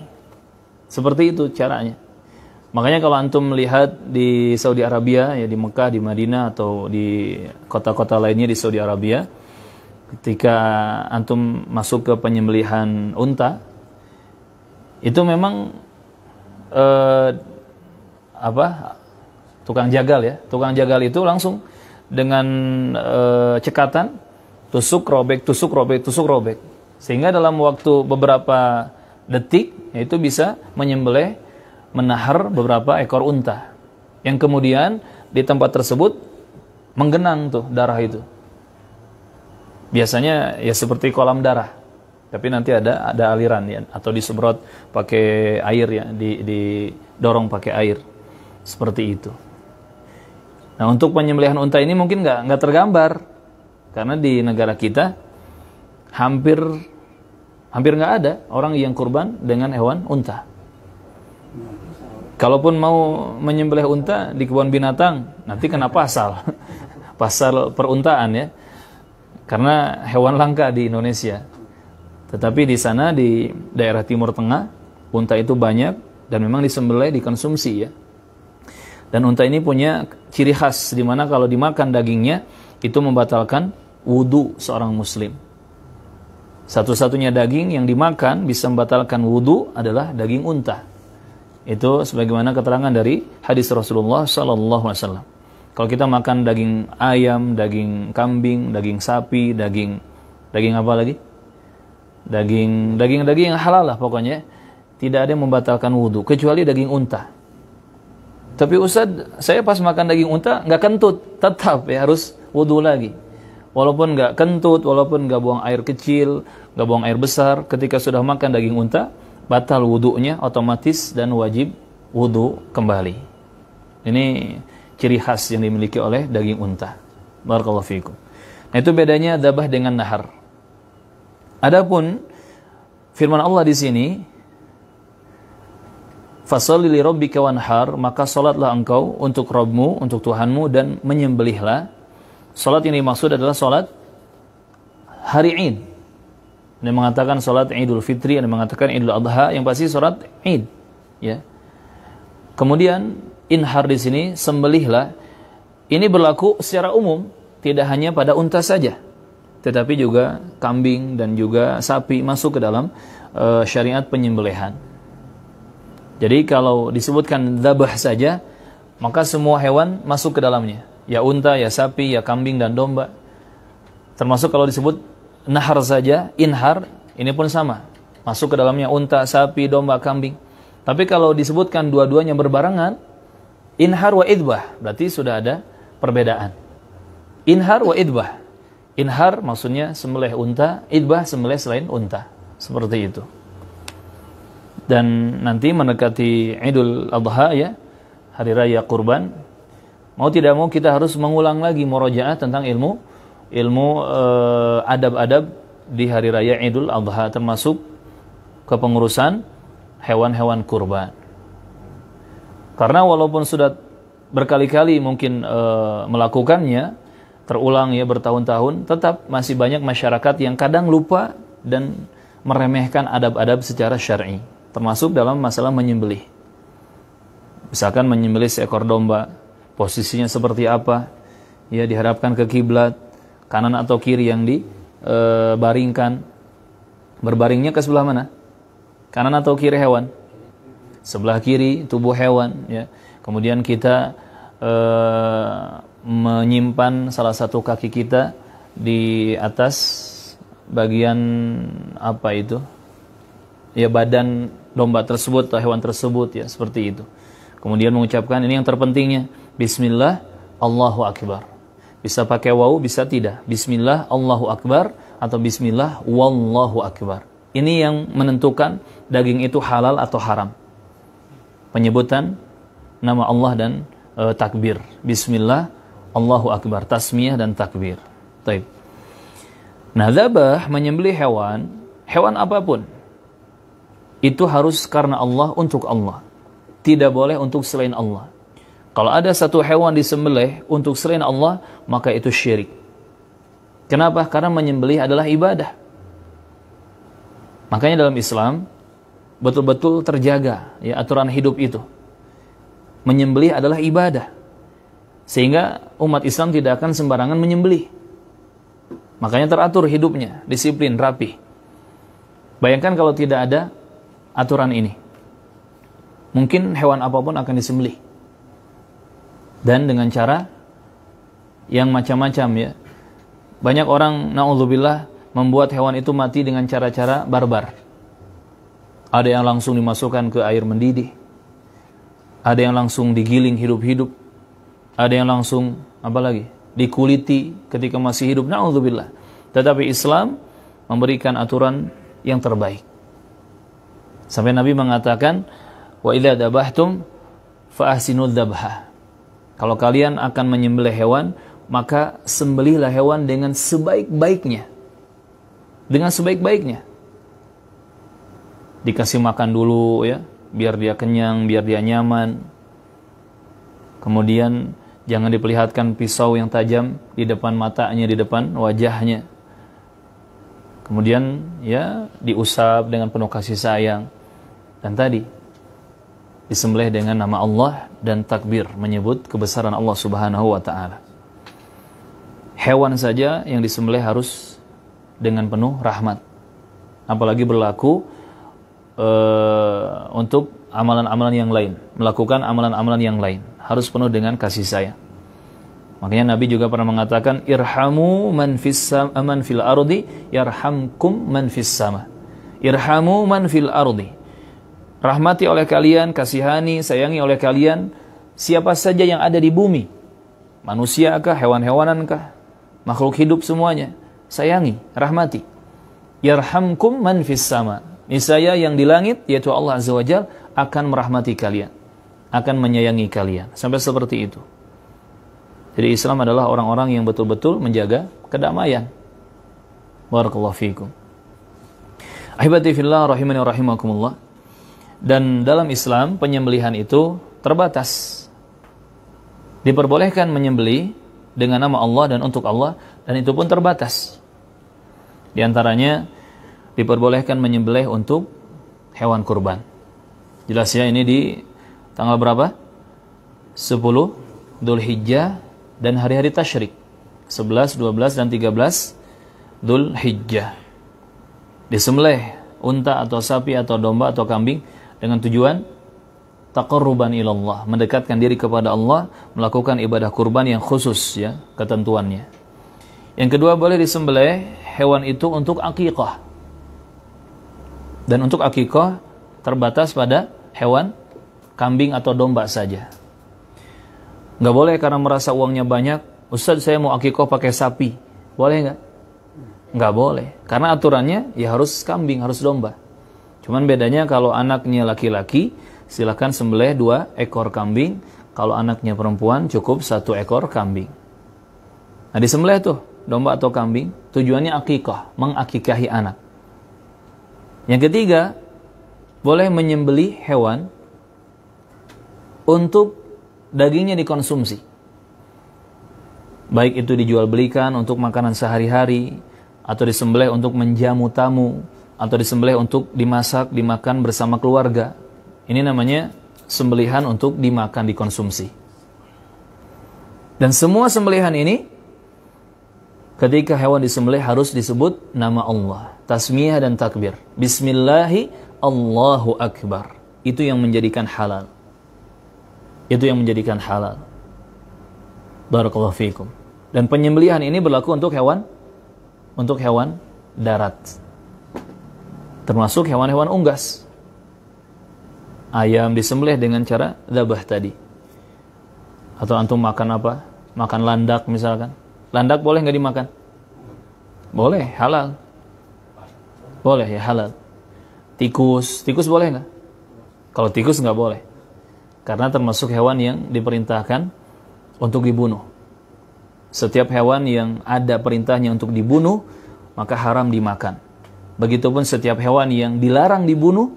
Seperti itu caranya. Makanya kalau antum melihat di Saudi Arabia, ya di Mekah, di Madinah, atau di kota-kota lainnya di Saudi Arabia, ketika antum masuk ke penyembelihan unta, itu memang tukang jagal ya. Tukang jagal itu langsung dengan cekatan tusuk robek, tusuk robek, tusuk robek. Sehingga dalam waktu beberapa detik itu bisa menyembelih, menahar beberapa ekor unta yang kemudian di tempat tersebut menggenang tuh darah itu. Biasanya ya seperti kolam darah, tapi nanti ada aliran ya, atau disemprot pakai air ya, didorong pakai air seperti itu. Nah, untuk penyembelihan unta ini mungkin nggak tergambar karena di negara kita hampir nggak ada orang yang kurban dengan hewan unta. Kalaupun mau menyembelih unta di kebun binatang, nanti kena pasal peruntaan ya, karena hewan langka di Indonesia. Tetapi di sana di daerah Timur Tengah, unta itu banyak dan memang disembelih, dikonsumsi ya. Dan unta ini punya ciri khas di mana kalau dimakan dagingnya itu membatalkan wudu seorang muslim. Satu-satunya daging yang dimakan bisa membatalkan wudu adalah daging unta. Itu sebagaimana keterangan dari hadis Rasulullah SAW. Kalau kita makan daging ayam, daging kambing, daging sapi, daging apa lagi? Daging yang halal lah pokoknya, tidak ada yang membatalkan wudu kecuali daging unta. Tapi Ustaz, saya pas makan daging unta nggak kentut, tetap ya harus wudu lagi. Walaupun nggak kentut, walaupun nggak buang air kecil, nggak buang air besar, ketika sudah makan daging unta, batal wudunya otomatis dan wajib wudu kembali. Ini ciri khas yang dimiliki oleh daging unta. Barakallahu fiikum. Nah, itu bedanya dzabah dengan nahar. Adapun firman Allah di sini, fasholli li rabbika wanhar, maka salatlah engkau untuk Rabbmu, untuk Tuhanmu, dan menyembelihlah. Salat yang dimaksud adalah salat hari Id. Yang mengatakan salat Idul Fitri, yang mengatakan Idul Adha, yang pasti salat Id, ya. Kemudian inhar di sini, sembelihlah. Ini berlaku secara umum, tidak hanya pada unta saja, tetapi juga kambing dan juga sapi masuk ke dalam syariat penyembelihan. Jadi kalau disebutkan dzabah saja, maka semua hewan masuk ke dalamnya. Ya unta, ya sapi, ya kambing dan domba. Termasuk kalau disebut nahar saja, inhar, ini pun sama. Masuk ke dalamnya unta, sapi, domba, kambing. Tapi kalau disebutkan dua-duanya berbarengan, inhar wa idbah, berarti sudah ada perbedaan. Inhar wa idbah. Inhar maksudnya sembelih unta, idbah sembelih selain unta. Seperti itu. Dan nanti mendekati Idul Adha ya, hari raya kurban, mau tidak mau kita harus mengulang lagi murojaah tentang ilmu adab-adab di hari raya Idul Adha, termasuk kepengurusan hewan-hewan kurban. Karena walaupun sudah berkali-kali mungkin melakukannya, terulang ya bertahun-tahun, tetap masih banyak masyarakat yang kadang lupa dan meremehkan adab-adab secara syar'i, termasuk dalam masalah menyembelih. Misalkan menyembelih seekor domba, posisinya seperti apa? Ya, dihadapkan ke kiblat, kanan atau kiri yang dibaringkan. Berbaringnya ke sebelah mana? Kanan atau kiri hewan? Sebelah kiri tubuh hewan, ya. Kemudian kita menyimpan salah satu kaki kita di atas bagian apa itu? Ya, badan domba tersebut atau hewan tersebut, ya, seperti itu. Kemudian mengucapkan ini yang terpentingnya, bismillah Allahu akbar. Bisa pakai waw, bisa tidak. Bismillah Allahu akbar atau bismillah wallahu akbar. Ini yang menentukan daging itu halal atau haram. Penyebutan nama Allah dan takbir. Bismillah Allahu akbar, tasmiyah dan takbir. Baik. Nah, dzabah menyembelih hewan apapun itu harus karena Allah, untuk Allah. Tidak boleh untuk selain Allah. Kalau ada satu hewan disembelih untuk selain Allah, maka itu syirik. Kenapa? Karena menyembelih adalah ibadah. Makanya dalam Islam betul-betul terjaga ya aturan hidup itu. Menyembelih adalah ibadah. Sehingga umat Islam tidak akan sembarangan menyembelih. Makanya teratur hidupnya, disiplin, rapi. Bayangkan kalau tidak ada aturan ini. Mungkin hewan apapun akan disembelih. Dan dengan cara yang macam-macam ya. Banyak orang, na'udzubillah, membuat hewan itu mati dengan cara-cara barbar. Ada yang langsung dimasukkan ke air mendidih. Ada yang langsung digiling hidup-hidup. Ada yang langsung, dikuliti ketika masih hidup, na'udzubillah. Tetapi Islam memberikan aturan yang terbaik. Sampai Nabi mengatakan, wa idza dabahtum fa ahsinud dzabha. Kalau kalian akan menyembelih hewan, maka sembelihlah hewan dengan sebaik-baiknya. Dengan sebaik-baiknya. Dikasih makan dulu ya, biar dia kenyang, biar dia nyaman. Kemudian jangan diperlihatkan pisau yang tajam di depan matanya, di depan wajahnya. Kemudian ya diusap dengan penuh kasih sayang. Dan tadi disembelih dengan nama Allah dan takbir, menyebut kebesaran Allah Subhanahu wa taala. Hewan saja yang disembelih harus dengan penuh rahmat. Apalagi berlaku untuk amalan-amalan yang lain, melakukan amalan-amalan yang lain, harus penuh dengan kasih sayang. Makanya Nabi juga pernah mengatakan, irhamu man fil ardi yarhamkum man fis sama. Irhamu man fil ardi. Rahmati oleh kalian, kasihani, sayangi oleh kalian siapa saja yang ada di bumi. Manusiakah, hewan-hewanankah, makhluk hidup semuanya. Sayangi, rahmati. Yarhamkum man fis sama. Niscaya yang di langit, yaitu Allah Azza wa Jalla, akan merahmati kalian, akan menyayangi kalian. Sampai seperti itu. Jadi Islam adalah orang-orang yang betul-betul menjaga kedamaian. Barakallahu fiikum. Ahibati fillah rahimani wa rahimakumullah. Dan dalam Islam penyembelihan itu terbatas. Diperbolehkan menyembelih dengan nama Allah dan untuk Allah, dan itu pun terbatas. Di antaranya diperbolehkan menyembelih untuk hewan kurban. Jelas ya, ini di tanggal berapa? 10 Dzulhijjah dan hari-hari tasyrik 11, 12 dan 13 Dzulhijjah. Disembelih unta atau sapi atau domba atau kambing dengan tujuan taqarruban ilallah, mendekatkan diri kepada Allah, melakukan ibadah kurban yang khusus ya, ketentuannya. Yang kedua, boleh disembelih hewan itu untuk akikah. Dan untuk akikah terbatas pada hewan kambing atau domba saja. Nggak boleh karena merasa uangnya banyak, Ustaz saya mau akikah pakai sapi. Boleh nggak? Nggak boleh. Karena aturannya ya harus kambing, harus domba. Cuman bedanya kalau anaknya laki-laki, silakan sembelih 2 ekor kambing. Kalau anaknya perempuan cukup 1 ekor kambing. Nah disembelih tuh domba atau kambing, tujuannya akikah, mengakikahi anak. Yang ketiga, boleh menyembelih hewan untuk dagingnya dikonsumsi. Baik itu dijual belikan untuk makanan sehari-hari, atau disembelih untuk menjamu tamu, atau disembelih untuk dimasak, dimakan bersama keluarga. Ini namanya sembelihan untuk dimakan, dikonsumsi. Dan semua sembelihan ini, ketika hewan disembelih harus disebut nama Allah, tasmiyah dan takbir. Bismillahi Allahu Akbar. Itu yang menjadikan halal. Itu yang menjadikan halal. Barakallahu fiikum. Dan penyembelihan ini berlaku untuk hewan darat. Termasuk hewan-hewan unggas. Ayam disembelih dengan cara dzabah tadi. Atau antum makan apa? Makan landak misalkan. Landak boleh nggak dimakan? Boleh, halal. Boleh ya, halal. Tikus boleh nggak? Kalau tikus nggak boleh. Karena termasuk hewan yang diperintahkan untuk dibunuh. Setiap hewan yang ada perintahnya untuk dibunuh, maka haram dimakan. Begitupun setiap hewan yang dilarang dibunuh,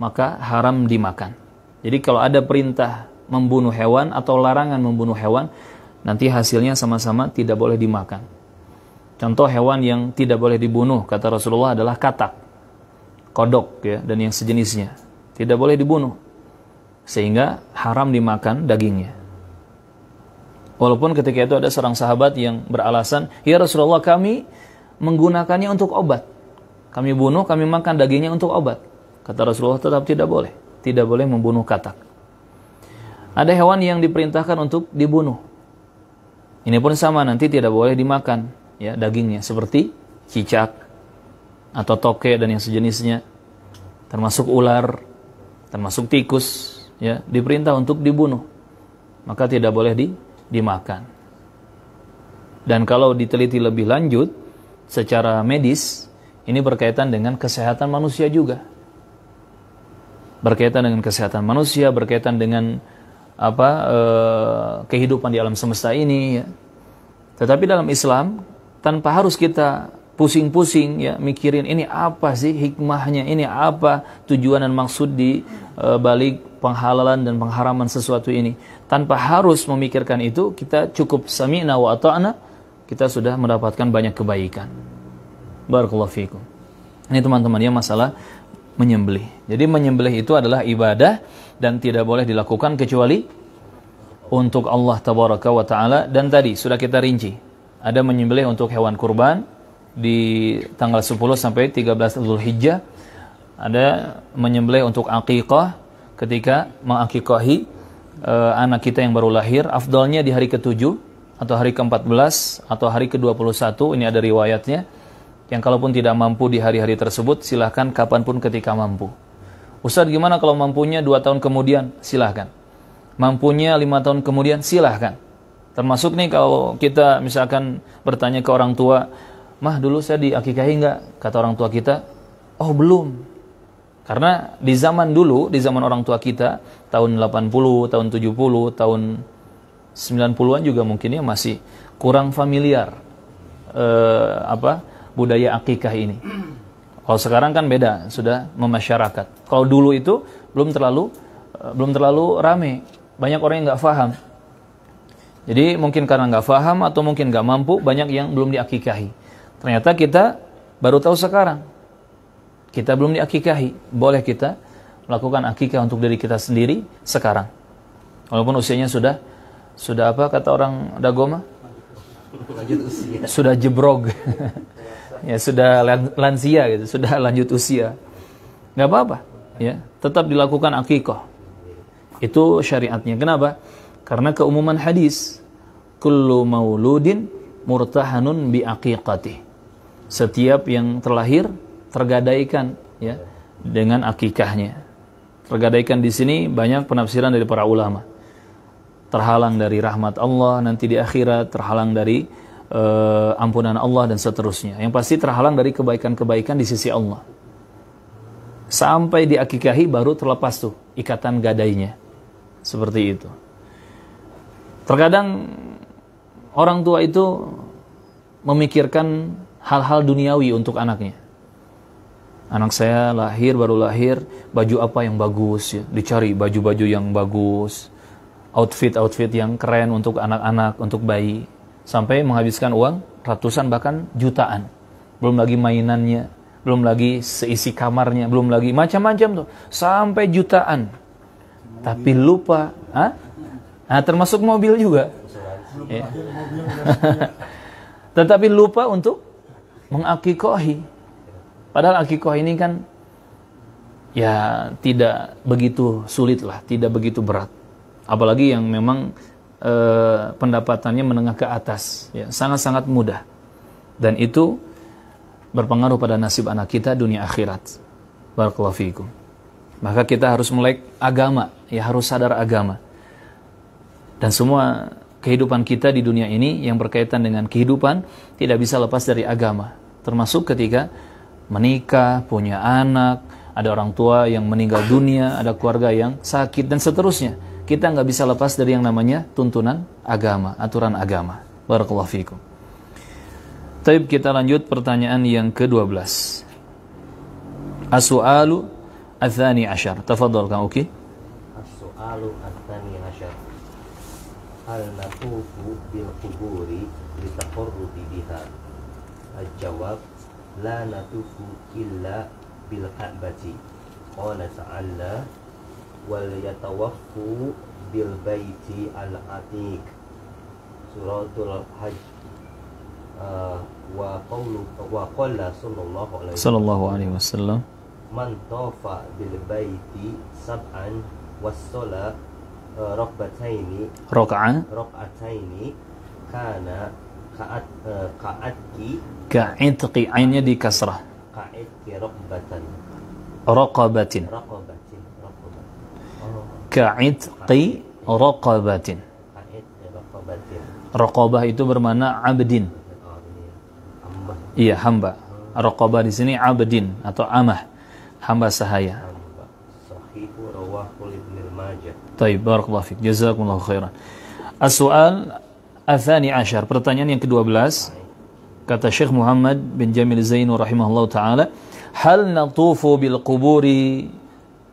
maka haram dimakan. Jadi kalau ada perintah membunuh hewan atau larangan membunuh hewan, nanti hasilnya sama-sama tidak boleh dimakan. Contoh hewan yang tidak boleh dibunuh, kata Rasulullah, adalah katak, kodok ya, dan yang sejenisnya. Tidak boleh dibunuh. Sehingga haram dimakan dagingnya. Walaupun ketika itu ada seorang sahabat yang beralasan, "Ya Rasulullah, kami menggunakannya untuk obat. Kami bunuh, kami makan dagingnya untuk obat." Kata Rasulullah, tetap tidak boleh. Tidak boleh membunuh katak. Ada hewan yang diperintahkan untuk dibunuh. Ini pun sama, nanti tidak boleh dimakan ya dagingnya, seperti cicak atau toke dan yang sejenisnya, termasuk ular, termasuk tikus ya, diperintah untuk dibunuh. Maka tidak boleh dimakan. Dan kalau diteliti lebih lanjut secara medis, ini berkaitan dengan kesehatan manusia juga. Berkaitan dengan kesehatan manusia, berkaitan dengan kehidupan di alam semesta ini ya. Tetapi dalam Islam tanpa harus kita pusing-pusing ya mikirin ini apa sih hikmahnya, ini apa tujuan dan maksud di balik penghalalan dan pengharaman sesuatu ini. Tanpa harus memikirkan itu, kita cukup sami'na wa ata'na, kita sudah mendapatkan banyak kebaikan. Barakallahu fiikum. Ini teman-teman ya masalah menyembelih. Jadi menyembelih itu adalah ibadah dan tidak boleh dilakukan kecuali untuk Allah tabaraka wa ta'ala. Dan tadi sudah kita rinci, ada menyembelih untuk hewan kurban di tanggal 10 sampai 13 Zulhijjah. Ada menyembelih untuk aqiqah ketika mengakikahi anak kita yang baru lahir. Afdalnya di hari ke-7 atau hari ke-14 atau hari ke-21. Ini ada riwayatnya. Yang kalaupun tidak mampu di hari-hari tersebut, silahkan kapanpun ketika mampu. Ustaz, gimana kalau mampunya 2 tahun kemudian? Silahkan. Mampunya 5 tahun kemudian? Silahkan. Termasuk nih kalau kita misalkan bertanya ke orang tua, "Mah, dulu saya diakikahi enggak?" Kata orang tua kita, "Oh, belum." Karena di zaman dulu, di zaman orang tua kita, tahun 80, tahun 70, tahun 90-an juga mungkin ya masih kurang familiar budaya akikah ini. Kalau sekarang kan beda, sudah memasyarakat. Kalau dulu itu belum terlalu rame. Banyak orang yang nggak paham. Jadi mungkin karena nggak paham atau mungkin nggak mampu, banyak yang belum diakikahi. Ternyata kita baru tahu sekarang. Kita belum diakikahi. Boleh kita melakukan akikah untuk diri kita sendiri sekarang. Walaupun usianya sudah apa kata orang Dagoma? Sudah jebrog. Ya, sudah lansia gitu, sudah lanjut usia. Enggak apa-apa, ya. Tetap dilakukan akikah. Itu syariatnya. Kenapa? Karena keumuman hadis. Kullu mauludin murtahanun bi aqiqatih. Setiap yang terlahir tergadaikan ya dengan akikahnya. Tergadaikan di sini banyak penafsiran dari para ulama. Terhalang dari rahmat Allah nanti di akhirat, terhalang dari ampunan Allah dan seterusnya. Yang pasti terhalang dari kebaikan-kebaikan di sisi Allah. Sampai diakikahi baru terlepas tuh ikatan gadainya. Seperti itu. Terkadang orang tua itu memikirkan hal-hal duniawi untuk anaknya. Anak saya baru lahir, baju apa yang bagus ya? Dicari baju-baju yang bagus. outfit yang keren untuk anak-anak, untuk bayi, sampai menghabiskan uang ratusan bahkan jutaan. Belum lagi mainannya, belum lagi seisi kamarnya, belum lagi macam-macam tuh, sampai jutaan. Tapi lupa, termasuk mobil juga. Ya. Tetapi lupa untuk mengakikohi. Padahal akikoh ini kan ya tidak begitu sulit lah, tidak begitu berat. Apalagi yang memang pendapatannya menengah ke atas, ya, sangat-sangat mudah. Dan itu berpengaruh pada nasib anak kita dunia akhirat. Barakallahu fiikum. Maka kita harus melek agama, ya, harus sadar agama. Dan semua kehidupan kita di dunia ini yang berkaitan dengan kehidupan tidak bisa lepas dari agama. Termasuk ketika menikah, punya anak, ada orang tua yang meninggal dunia, ada keluarga yang sakit, dan seterusnya. Kita nggak bisa lepas dari yang namanya tuntunan agama, aturan agama. Barakallahu fiikum. Taib, kita lanjut pertanyaan yang ke-12. As-su'alu ats-tsani asyar. Tafadhal Kang Uki. As-su'alu ats-tsani asyar. Hal natufu bil quburi litaqarrubi biha? Al-jawab, la natufu illa bil ka'bati. Qala ta'ala, wal yatawaffu bil baiti al-atiq. Suratul Hajj. Wa qala sallallahu alaihi wasallam, man tafa bil baiti sab'an was-sala rak'ataini kana ka'itqi, ainnya di kasrah, ka'itqi raqabatin ka'itqi raqabatin. Raqabah itu bermakna abdin. Iya, hamba. Raqabah di sini abdin atau amah, hamba sahaya. Sahihu rawahu Ibnu Majah. Baik, barakallahu fiik. Jazakumullahu khairan. As-su'al ats-tsani asyar, pertanyaan yang ke-12. Kata Syekh Muhammad bin Jamil Zainu rahimahullahu taala, hal natufu bil quburi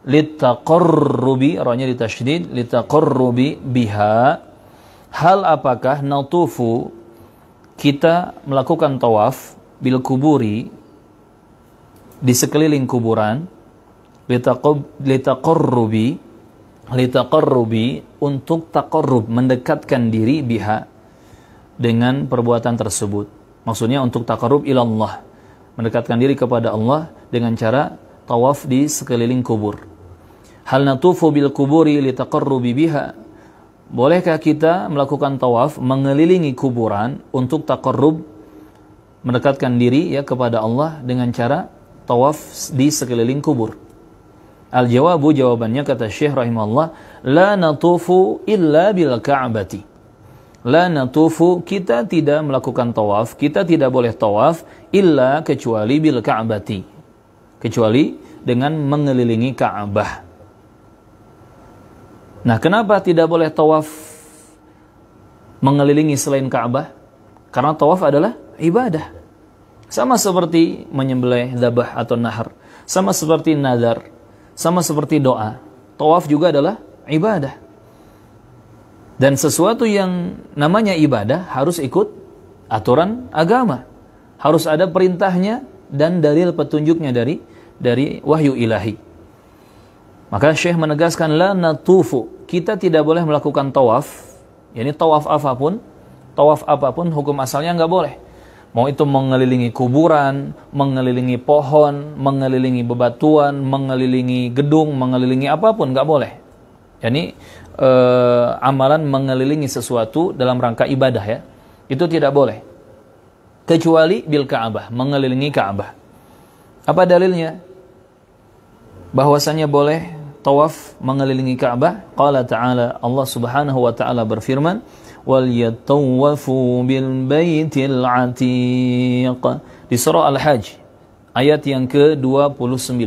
litaqarrubi, ra-nya ditasydid, litaqarrubi biha. Hal apakah natufu, kita melakukan tawaf bil kuburi, di sekeliling kuburan, litaqarrubi, untuk taqarrub, mendekatkan diri, biha, dengan perbuatan tersebut. Maksudnya untuk taqarrub ilallah, mendekatkan diri kepada Allah dengan cara tawaf di sekeliling kubur. Hal natufu bil kuburi litaqarrubi biha, bolehkah kita melakukan tawaf mengelilingi kuburan untuk taqarrub, mendekatkan diri, ya, kepada Allah dengan cara tawaf di sekeliling kubur? Al-jawabu, jawabannya, kata Syekh rahimahullah, la natufu illa bil ka'bati. La natufu, kita tidak melakukan tawaf, kita tidak boleh tawaf illa, kecuali bil ka'bati, kecuali dengan mengelilingi Ka'bah. Nah, kenapa tidak boleh tawaf mengelilingi selain Ka'bah? Karena tawaf adalah ibadah. Sama seperti menyembelih, dzabah atau nahar, sama seperti nazar, sama seperti doa. Tawaf juga adalah ibadah. Dan sesuatu yang namanya ibadah harus ikut aturan agama. Harus ada perintahnya dan dalil petunjuknya dari wahyu ilahi. Maka Syekh menegaskan, la natufu, kita tidak boleh melakukan tawaf, yakni tawaf apapun hukum asalnya nggak boleh. Mau itu mengelilingi kuburan, mengelilingi pohon, mengelilingi bebatuan, mengelilingi gedung, mengelilingi apapun, nggak boleh. Yakni amalan mengelilingi sesuatu dalam rangka ibadah, ya, itu tidak boleh. Kecuali bil Ka'bah, mengelilingi Ka'bah. Apa dalilnya bahwasanya boleh tawaf mengelilingi Ka'bah? Qala ta'ala, Allah subhanahu wa ta'ala berfirman, wal yatawafu bil baitil atiq, di surah Al-Hajj ayat yang ke-29.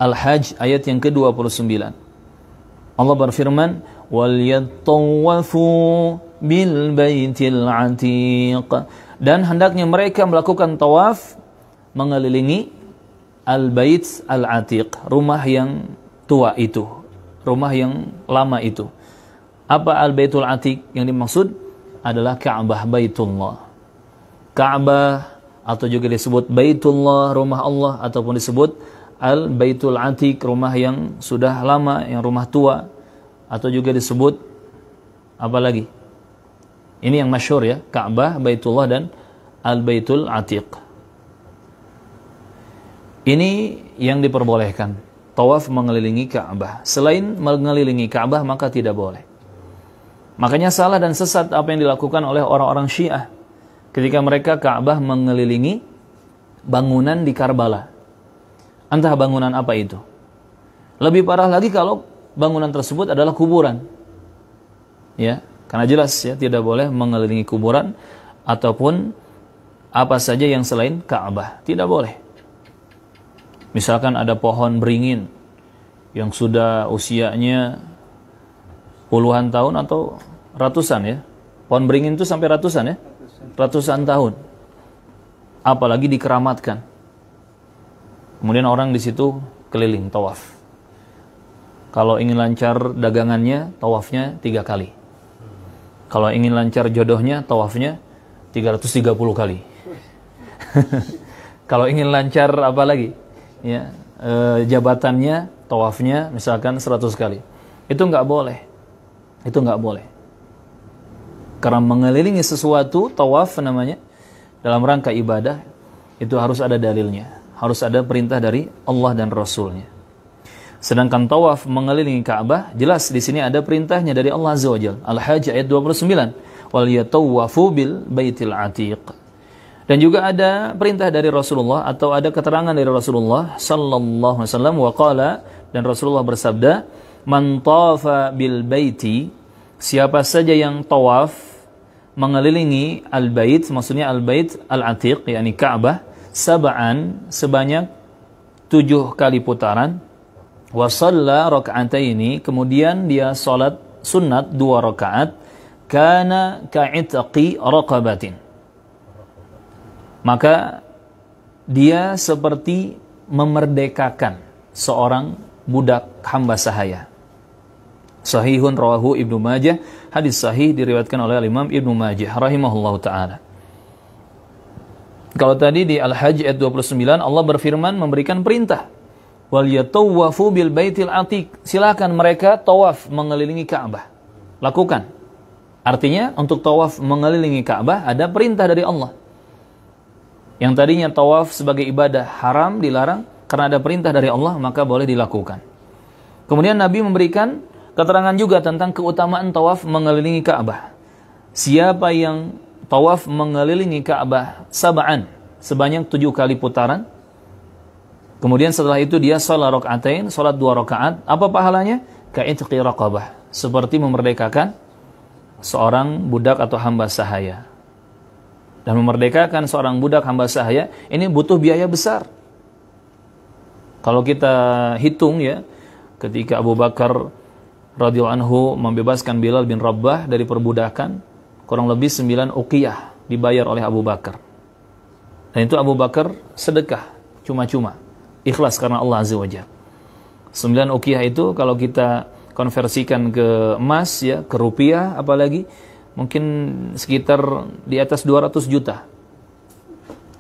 Al-Hajj ayat yang ke-29. Allah berfirman, wal yatawafu bil baitil atiq, dan hendaknya mereka melakukan tawaf mengelilingi al-bait al-atiq, rumah yang tua itu, rumah yang lama itu. Apa Al-Baitul Atiq? Yang dimaksud adalah Ka'bah Baitullah. Ka'bah atau juga disebut Baitullah, rumah Allah, ataupun disebut Al-Baitul Atiq, rumah yang sudah lama, yang rumah tua, atau juga disebut apa lagi? Ini yang masyhur ya, Ka'bah, Baitullah, dan Al-Baitul Atiq. Ini yang diperbolehkan, tawaf mengelilingi Ka'bah. Selain mengelilingi Ka'bah maka tidak boleh. Makanya salah dan sesat apa yang dilakukan oleh orang-orang Syiah ketika mereka Ka'bah mengelilingi bangunan di Karbala. Entah bangunan apa itu. Lebih parah lagi kalau bangunan tersebut adalah kuburan. Ya, karena jelas ya tidak boleh mengelilingi kuburan ataupun apa saja yang selain Ka'bah. Tidak boleh. Misalkan ada pohon beringin yang sudah usianya puluhan tahun atau ratusan ya. Pohon beringin itu sampai ratusan ya. Ratusan tahun. Apalagi dikeramatkan. Kemudian orang di situ keliling tawaf. Kalau ingin lancar dagangannya, tawafnya 3 kali. Kalau ingin lancar jodohnya, tawafnya 330 kali. Kalau ingin lancar apa lagi? Ya, jabatannya, tawafnya misalkan 100 kali. Itu nggak boleh. Itu nggak boleh. Karena mengelilingi sesuatu, tawaf namanya, dalam rangka ibadah, itu harus ada dalilnya. Harus ada perintah dari Allah dan Rasulnya. Sedangkan tawaf mengelilingi Ka'bah, jelas di sini ada perintahnya dari Allah Azza wa Jalla. Al-Hajj ayat 29. Wal yatawafu bil baitil atiq. Dan juga ada perintah dari Rasulullah atau ada keterangan dari Rasulullah sallallahu alaihi wasallam, wa qala, dan Rasulullah bersabda, man tawafa bil baiti, siapa saja yang tawaf mengelilingi al-bait, maksudnya al-bait al-atiq, yakni Ka'bah, sab'an, sebanyak 7 kali putaran, wa shalla raka'ataini, kemudian dia salat sunat 2 rakaat, kana ka'itqi raqabatin, maka dia seperti memerdekakan seorang budak hamba sahaya. Sahihun rawahu Ibnu Majah, hadis sahih diriwayatkan oleh Imam Ibnu Majah rahimahullahu taala. Kalau tadi di Al-Hajj ayat 29 Allah berfirman memberikan perintah, wal yatawafu bil baitil atiq, silakan mereka tawaf mengelilingi Ka'bah. Lakukan. Artinya untuk tawaf mengelilingi Ka'bah ada perintah dari Allah. Yang tadinya tawaf sebagai ibadah haram, dilarang, karena ada perintah dari Allah, maka boleh dilakukan. Kemudian Nabi memberikan keterangan juga tentang keutamaan tawaf mengelilingi Ka'bah. Siapa yang tawaf mengelilingi Ka'bah sab'an, sebanyak 7 kali putaran, kemudian setelah itu dia salat raka'atain, salat 2 rakaat, apa pahalanya? Ka'itqi raqabah, seperti memerdekakan seorang budak atau hamba sahaya. Dan memerdekakan seorang budak hamba sahaya ini butuh biaya besar. Kalau kita hitung ya, ketika Abu Bakar radhiyallahu anhu membebaskan Bilal bin Rabah dari perbudakan, kurang lebih 9 uqiyah dibayar oleh Abu Bakar. Dan itu Abu Bakar sedekah cuma-cuma, ikhlas karena Allah Azza wa Jalla. 9 uqiyah itu kalau kita konversikan ke emas ya, ke rupiah apalagi, mungkin sekitar di atas 200 juta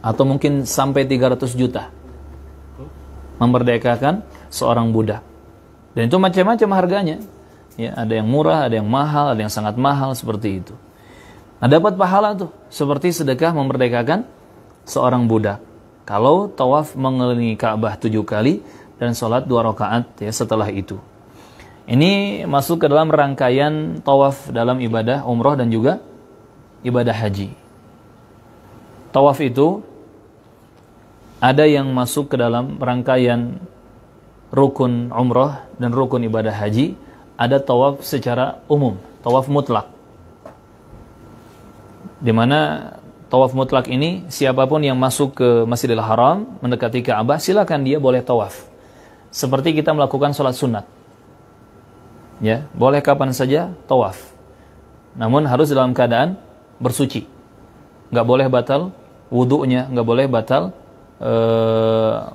atau mungkin sampai 300 juta memerdekakan seorang budak. Dan itu macam-macam harganya ya, ada yang murah, ada yang mahal, ada yang sangat mahal, seperti itu. Nah, dapat pahala tuh seperti sedekah memerdekakan seorang budak kalau tawaf mengelilingi Ka'bah 7 kali dan sholat 2 rakaat ya setelah itu. Ini masuk ke dalam rangkaian tawaf dalam ibadah umroh dan juga ibadah haji. Tawaf itu ada yang masuk ke dalam rangkaian rukun umroh dan rukun ibadah haji. Ada tawaf secara umum, tawaf mutlak. Di mana tawaf mutlak ini siapapun yang masuk ke Masjidil Haram mendekati Ka'bah, silakan dia boleh tawaf. Seperti kita melakukan sholat sunat. Ya, boleh kapan saja tawaf. Namun harus dalam keadaan bersuci. Nggak boleh batal wudunya, nggak boleh batal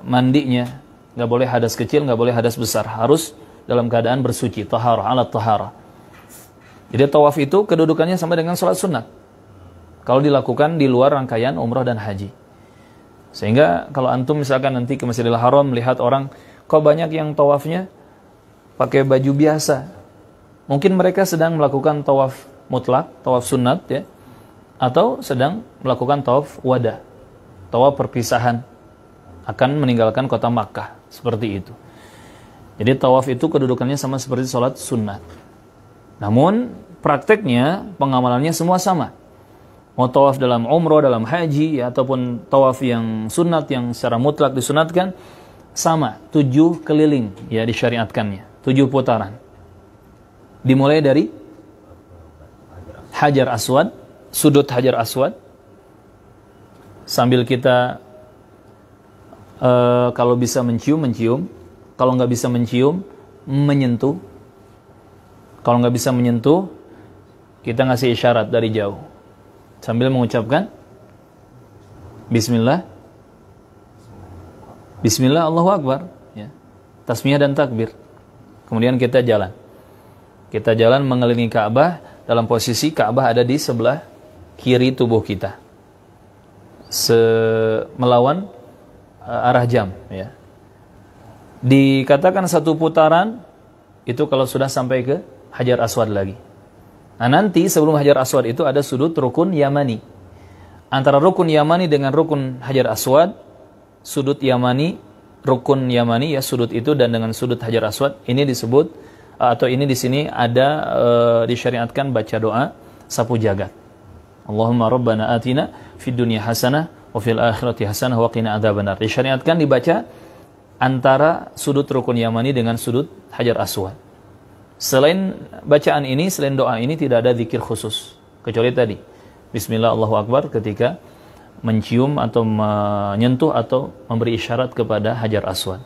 mandinya, nggak boleh hadas kecil, nggak boleh hadas besar. Harus dalam keadaan bersuci, taharah, ala taharah. Jadi tawaf itu kedudukannya sama dengan sholat sunat kalau dilakukan di luar rangkaian umrah dan haji. Sehingga kalau antum misalkan nanti ke Masjidil Haram melihat orang kok banyak yang tawafnya pakai baju biasa, mungkin mereka sedang melakukan tawaf mutlak, tawaf sunat ya, atau sedang melakukan tawaf wada, tawaf perpisahan, akan meninggalkan kota Makkah, seperti itu. Jadi tawaf itu kedudukannya sama seperti sholat sunat. Namun prakteknya, pengamalannya semua sama. Mau tawaf dalam umroh, dalam haji, ya, ataupun tawaf yang sunat, yang secara mutlak disunatkan, sama, 7 keliling ya disyariatkannya, 7 putaran. Dimulai dari Hajar Aswad, sudut Hajar Aswad, sambil kita kalau bisa mencium, kalau nggak bisa mencium, menyentuh. Kalau nggak bisa menyentuh, kita ngasih isyarat dari jauh sambil mengucapkan Bismillah, Bismillah, Allahu Akbar, ya. Tasmiyah dan takbir. Kemudian kita jalan. Kita jalan mengelilingi Ka'bah dalam posisi Ka'bah ada di sebelah kiri tubuh kita, melawan arah jam, ya. Dikatakan 1 putaran itu kalau sudah sampai ke Hajar Aswad lagi. Nah, nanti sebelum Hajar Aswad itu ada sudut rukun Yamani. Antara rukun Yamani dengan rukun Hajar Aswad, sudut Yamani, rukun Yamani ya, sudut itu dan dengan sudut Hajar Aswad ini disebut atau ini di sini ada disyariatkan baca doa sapu jagat. Allahumma rabbana atina fid dunya hasanah wa fil akhirati hasanah wa qina adzabannar. Disyariatkan dibaca antara sudut rukun Yamani dengan sudut Hajar Aswad. Selain bacaan ini, selain doa ini tidak ada zikir khusus kecuali tadi Bismillah Allahu Akbar ketika mencium atau menyentuh atau memberi isyarat kepada Hajar Aswad.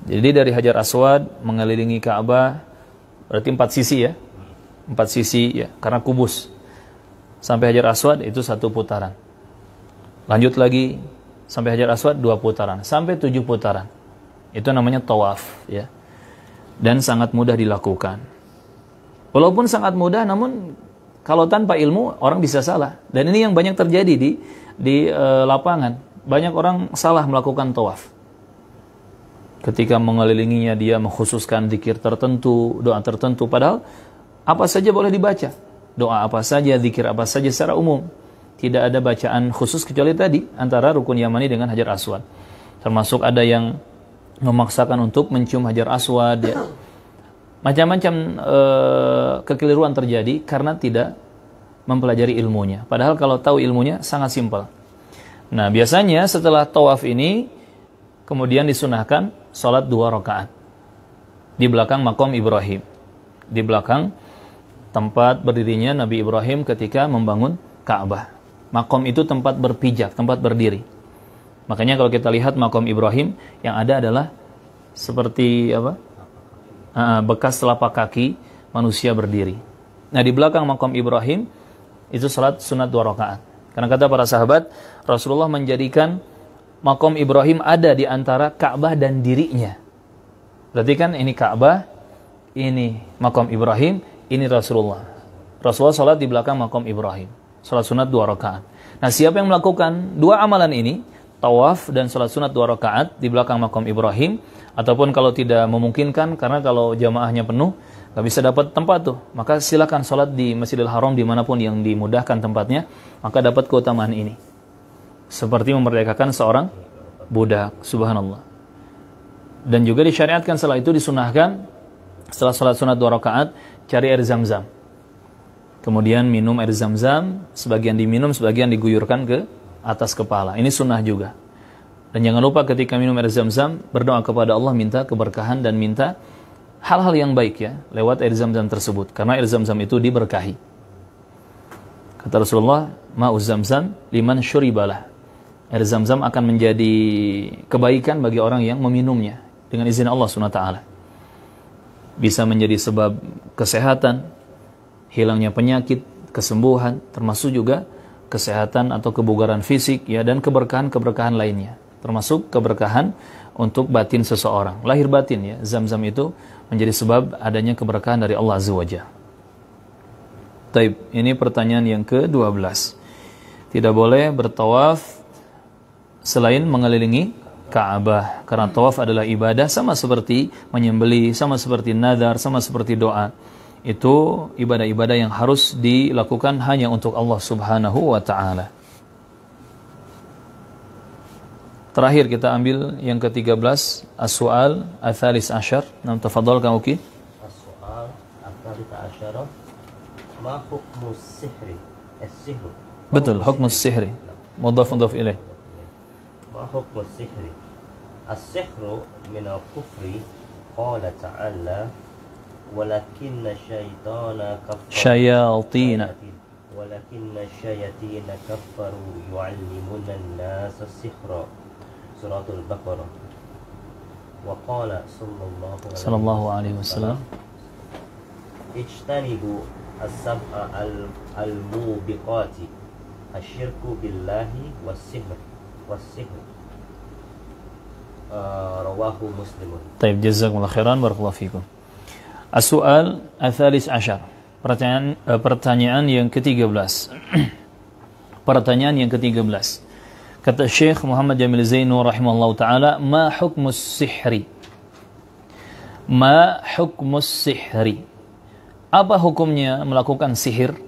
Jadi dari Hajar Aswad mengelilingi Ka'bah berarti 4 sisi ya, 4 sisi ya, karena kubus. Sampai Hajar Aswad itu 1 putaran. Lanjut lagi sampai Hajar Aswad 2 putaran, sampai 7 putaran. Itu namanya tawaf ya. Dan sangat mudah dilakukan. Walaupun sangat mudah, namun kalau tanpa ilmu orang bisa salah. Dan ini yang banyak terjadi di lapangan. Banyak orang salah melakukan tawaf. Ketika mengelilinginya dia mengkhususkan zikir tertentu, doa tertentu, padahal apa saja boleh dibaca. Doa apa saja, zikir apa saja secara umum. Tidak ada bacaan khusus kecuali tadi antara rukun Yamani dengan Hajar Aswad. Termasuk ada yang memaksakan untuk mencium Hajar Aswad ya. Macam-macam kekeliruan terjadi karena tidak mempelajari ilmunya. Padahal kalau tahu ilmunya sangat simpel. Nah, biasanya setelah tawaf ini kemudian disunahkan sholat 2 rakaat di belakang makom Ibrahim, di belakang tempat berdirinya Nabi Ibrahim ketika membangun Ka'bah. Makom itu tempat berpijak, tempat berdiri. Makanya kalau kita lihat makom Ibrahim yang ada adalah seperti apa? Bekas telapak kaki manusia berdiri. Nah, di belakang makom Ibrahim itu salat sunat 2 rakaat. Karena kata para sahabat, Rasulullah menjadikan makom Ibrahim ada di antara Ka'bah dan dirinya. Berarti kan ini Ka'bah, ini makom Ibrahim, ini Rasulullah. Rasulullah salat di belakang makom Ibrahim. Salat sunat 2 rakaat. Nah, siapa yang melakukan 2 amalan ini, tawaf dan salat sunat 2 rakaat di belakang makom Ibrahim, ataupun kalau tidak memungkinkan karena kalau jamaahnya penuh nggak bisa dapat tempat tuh, maka silakan salat di Masjidil Haram dimanapun yang dimudahkan tempatnya, maka dapat keutamaan ini seperti memerdekakan seorang budak. Subhanallah. Dan juga disyariatkan setelah itu disunahkan setelah salat sunat 2 rakaat cari air zam-zam, kemudian minum air zam-zam, sebagian diminum, sebagian diguyurkan ke atas kepala. Ini sunnah juga. Dan jangan lupa ketika minum air zam-zam, berdoa kepada Allah, minta keberkahan dan minta hal-hal yang baik ya, lewat air zam-zam tersebut. Karena air zam-zam itu diberkahi. Kata Rasulullah, ma'uz zam-zam liman syuribalah. Air zam-zam akan menjadi kebaikan bagi orang yang meminumnya dengan izin Allah SWT. Bisa menjadi sebab kesehatan, hilangnya penyakit, kesembuhan, termasuk juga kesehatan atau kebugaran fisik ya, dan keberkahan-keberkahan lainnya, termasuk keberkahan untuk batin seseorang, lahir batin ya. Zam-zam itu menjadi sebab adanya keberkahan dari Allah Azza wa Jalla. Taib, ini pertanyaan yang ke-12. Tidak boleh bertawaf selain mengelilingi Ka'bah, karena tawaf adalah ibadah, sama seperti menyembelih, sama seperti nadar, sama seperti doa. Itu ibadah-ibadah yang harus dilakukan hanya untuk Allah Subhanahu wa ta'ala. Terakhir kita ambil yang ke-13, as-su'al ats-tsalis asyar. Nam tafadhal Kang Uki. As-su'al ats-tsalis asyar. Ma hukmus sihri? As-sihru. Betul, hukmus sihri. Mudhaf ilaih. Ma hukmus sihri? As-sihru min al-kufri. Qala ta'ala walakinna syaitana kafaru Syayatina. walakinna syayatina kafaru yu'allimuna an-nasa as-sihra. Suratul Baqarah. Wa qala sallallahu alaihi wasallam ijtanibu as-sab'a al-mubiqati asyirku billahi was-sihr rawahu Muslimun. Taib, jazakumullah khairan, barakallahu fikum. As-su'al ats-tsalis asyar. Pertanyaan yang ke-13. Pertanyaan yang ke-13. Kata Syekh Muhammad Jamil Zainu rahimahullah ta'ala, ma hukmus sihri? Ma hukmus sihri? Apa hukumnya melakukan sihir?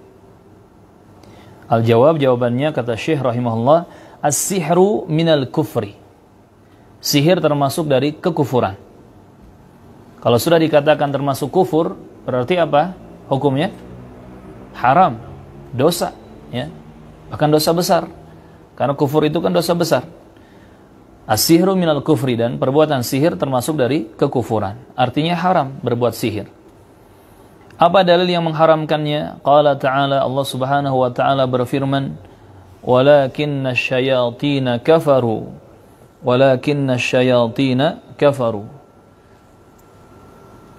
Jawabannya kata Syekh rahimahullah, as-sihru minal kufri. Sihir termasuk dari kekufuran. Kalau sudah dikatakan termasuk kufur, berarti apa hukumnya? Haram, dosa, ya. Bahkan dosa besar. Karena kufur itu kan dosa besar. As-sihru minal kufri, dan perbuatan sihir termasuk dari kekufuran. Artinya haram berbuat sihir. Apa dalil yang mengharamkannya? Qala ta'ala, Allah Subhanahu wa ta'ala berfirman, walakinna syayatina kafaru. Walakinna syayatina kafaru.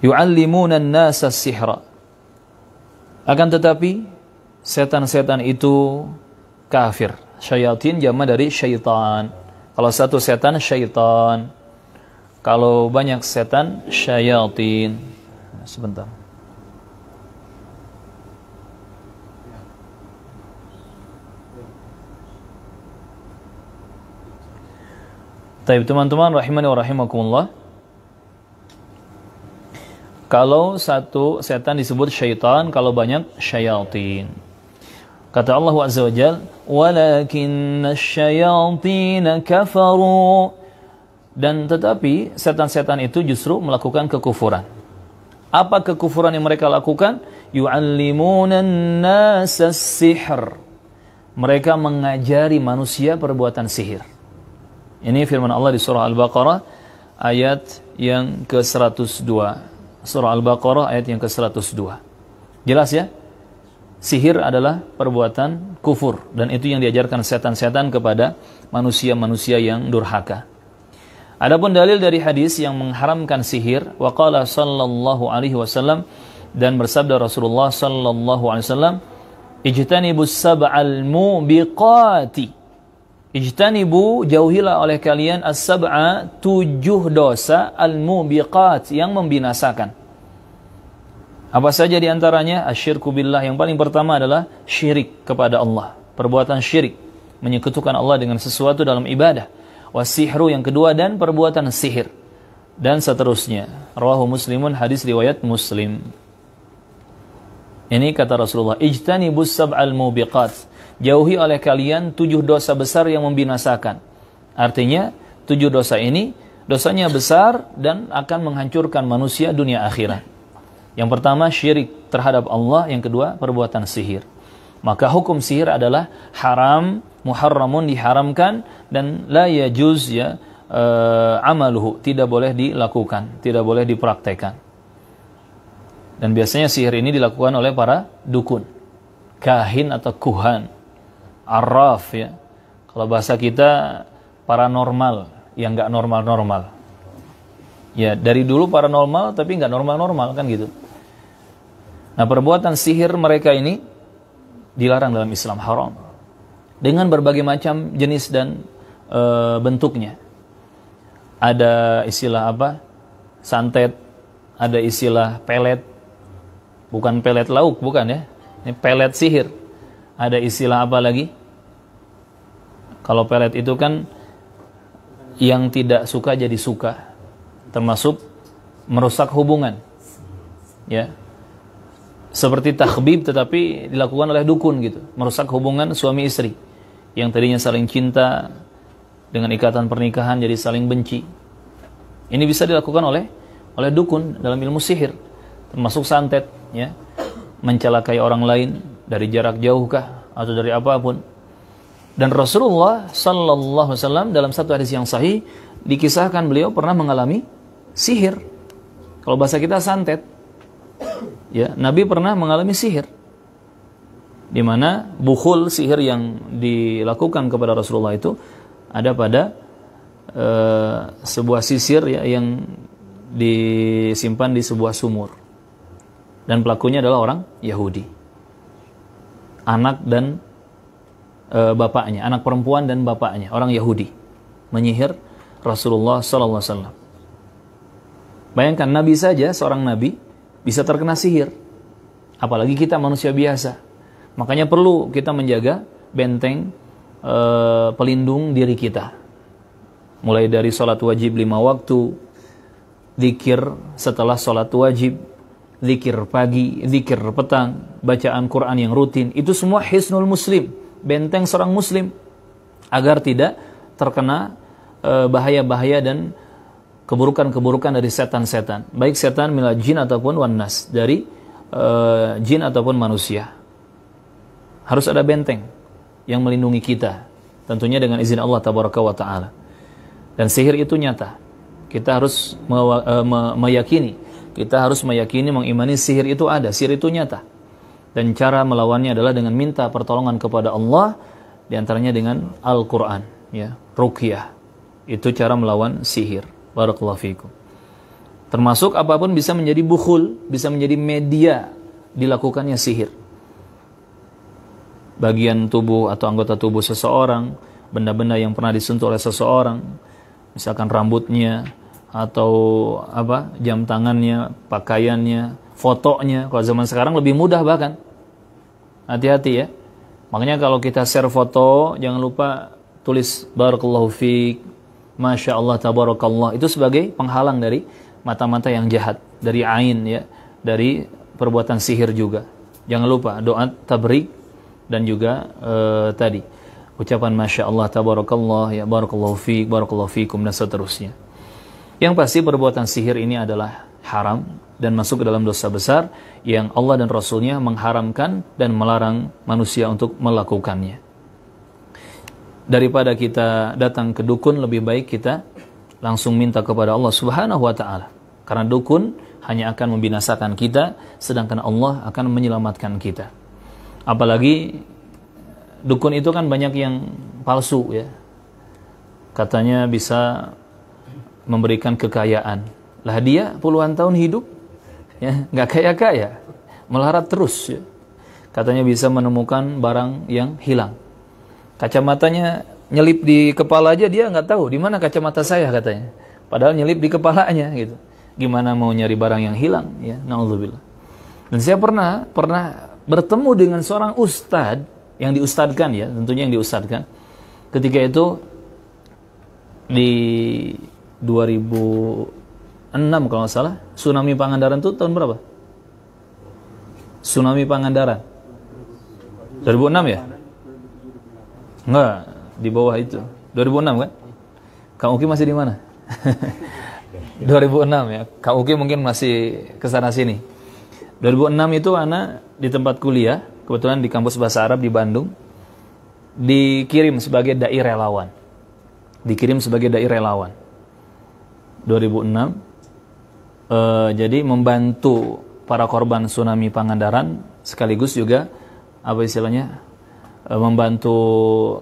Yu'allimuna an-nasa as-sihra. Akan tetapi setan-setan itu kafir. Syayatin jama dari syaitan. Kalau satu setan, syaitan. Kalau banyak setan, syayatin. Sebentar. Taib, teman-teman rahimani wa rahimakumullah. Kalau satu setan disebut syaitan, kalau banyak syayatin. Kata Allah Azza wa Jalla, walakinna syayatina kafaru. Dan tetapi setan-setan itu justru melakukan kekufuran. Apa kekufuran yang mereka lakukan? Yu'allimuna an-nasa as-sihr. Mereka mengajari manusia perbuatan sihir. Ini firman Allah di surah Al-Baqarah ayat yang ke-102. Surah Al-Baqarah ayat yang ke-102. Jelas ya? Sihir adalah perbuatan kufur, dan itu yang diajarkan setan-setan kepada manusia-manusia yang durhaka. Adapun dalil dari hadis yang mengharamkan sihir, waqala sallallahu alaihi wasallam, dan bersabda Rasulullah sallallahu alaihi wasallam, ijtanibus sab'al mubiqati. Ijtanibu, jauhilah oleh kalian as-sab'a, 7 dosa, al-mubiqat, yang membinasakan. Apa saja diantaranya? Asyirku billah, yang paling pertama adalah syirik kepada Allah. Perbuatan syirik, menyekutukan Allah dengan sesuatu dalam ibadah. Wasihru yang kedua, dan perbuatan sihir. Dan seterusnya. Rawahu Muslimun, hadis riwayat Muslim. Ini kata Rasulullah, ijtanibus sab'al mubiqat. Jauhi oleh kalian 7 dosa besar yang membinasakan. Artinya 7 dosa ini, dosanya besar dan akan menghancurkan manusia dunia akhirat. Yang pertama syirik terhadap Allah, yang kedua perbuatan sihir. Maka hukum sihir adalah haram, muharramun, diharamkan, dan la yajuz ya amaluhu, tidak boleh dilakukan, tidak boleh dipraktekkan. Dan biasanya sihir ini dilakukan oleh para dukun, kahin atau kuhan, arraf ya. Kalau bahasa kita paranormal, yang enggak normal-normal. Ya, dari dulu paranormal tapi enggak normal-normal kan gitu. Nah, perbuatan sihir mereka ini dilarang dalam Islam, haram. Dengan berbagai macam jenis dan bentuknya. Ada istilah apa? Santet, ada istilah pelet. Bukan pelet lauk, bukan ya. Ini pelet sihir. Ada istilah apa lagi? Kalau pelet itu kan yang tidak suka jadi suka, termasuk merusak hubungan, ya. Seperti takhbib tetapi dilakukan oleh dukun gitu, merusak hubungan suami istri yang tadinya saling cinta dengan ikatan pernikahan jadi saling benci. Ini bisa dilakukan oleh dukun dalam ilmu sihir, termasuk santet, ya, mencelakai orang lain dari jarak jauh kah atau dari apapun. Dan Rasulullah sallallahu alaihi wasallam dalam satu hadis yang sahih dikisahkan beliau pernah mengalami sihir. Kalau bahasa kita santet. Ya, Nabi pernah mengalami sihir. Di mana bukhul sihir yang dilakukan kepada Rasulullah itu ada pada sebuah sisir ya yang disimpan di sebuah sumur. Dan pelakunya adalah orang Yahudi. Anak dan bapaknya, anak perempuan dan bapaknya, orang Yahudi, menyihir Rasulullah sallallahu alaihi wasallam. Bayangkan Nabi saja, seorang Nabi bisa terkena sihir, apalagi kita manusia biasa. Makanya perlu kita menjaga benteng pelindung diri kita. Mulai dari sholat wajib 5 waktu, zikir setelah sholat wajib, zikir pagi, zikir petang, bacaan Quran yang rutin, itu semua hisnul muslim, benteng seorang muslim agar tidak terkena bahaya-bahaya dan keburukan-keburukan dari setan-setan, baik setan minal jin ataupun wannas, dari jin ataupun manusia. Harus ada benteng yang melindungi kita, tentunya dengan izin Allah tabaraka wa taala. Dan sihir itu nyata. Kita harus meyakini, mengimani sihir itu ada, sihir itu nyata. Dan cara melawannya adalah dengan minta pertolongan kepada Allah, diantaranya dengan Al-Quran, ya, ruqyah. Itu cara melawan sihir. Barakallahu fikum. Termasuk apapun bisa menjadi bukhul, bisa menjadi media dilakukannya sihir. Bagian tubuh atau anggota tubuh seseorang, benda-benda yang pernah disentuh oleh seseorang, misalkan rambutnya atau jam tangannya, pakaiannya, fotonya. Kalau zaman sekarang lebih mudah bahkan. Hati-hati ya. Makanya kalau kita share foto, jangan lupa tulis barakallahu fiik, masya Allah, tabarakallah. Itu sebagai penghalang dari mata-mata yang jahat, dari ain ya, dari perbuatan sihir juga. Jangan lupa doa tabrik dan juga tadi ucapan masya Allah, tabarakallah, ya, barakallahu fiik, barakallahu fiikum, dan seterusnya. Yang pasti perbuatan sihir ini adalah haram dan masuk ke dalam dosa besar yang Allah dan Rasulnya mengharamkan dan melarang manusia untuk melakukannya. Daripada kita datang ke dukun, lebih baik kita langsung minta kepada Allah Subhanahu wa ta'ala. Karena dukun hanya akan membinasakan kita, sedangkan Allah akan menyelamatkan kita. Apalagi dukun itu kan banyak yang palsu ya. Katanya bisa memberikan kekayaan. Lah dia puluhan tahun hidup ya, nggak kaya-kaya, melarat terus ya. Katanya bisa menemukan barang yang hilang. Kacamatanya nyelip di kepala aja dia nggak tahu di mana kacamata saya katanya. Padahal nyelip di kepalanya gitu. Gimana mau nyari barang yang hilang ya? Na'udzubillah. Dan saya pernah bertemu dengan seorang ustadz yang diustadkan ya, tentunya yang diustadkan. Ketika itu di 2006 kalau nggak salah, tsunami Pangandaran itu tahun berapa? Tsunami Pangandaran 2006 ya? Enggak, di bawah itu 2006 kan? Kang Uki masih di mana? 2006 ya, Kang Uki mungkin masih kesana sini. 2006 itu anak di tempat kuliah, kebetulan di kampus bahasa Arab di Bandung, dikirim sebagai dai relawan. 2006 jadi membantu para korban tsunami Pangandaran, sekaligus juga membantu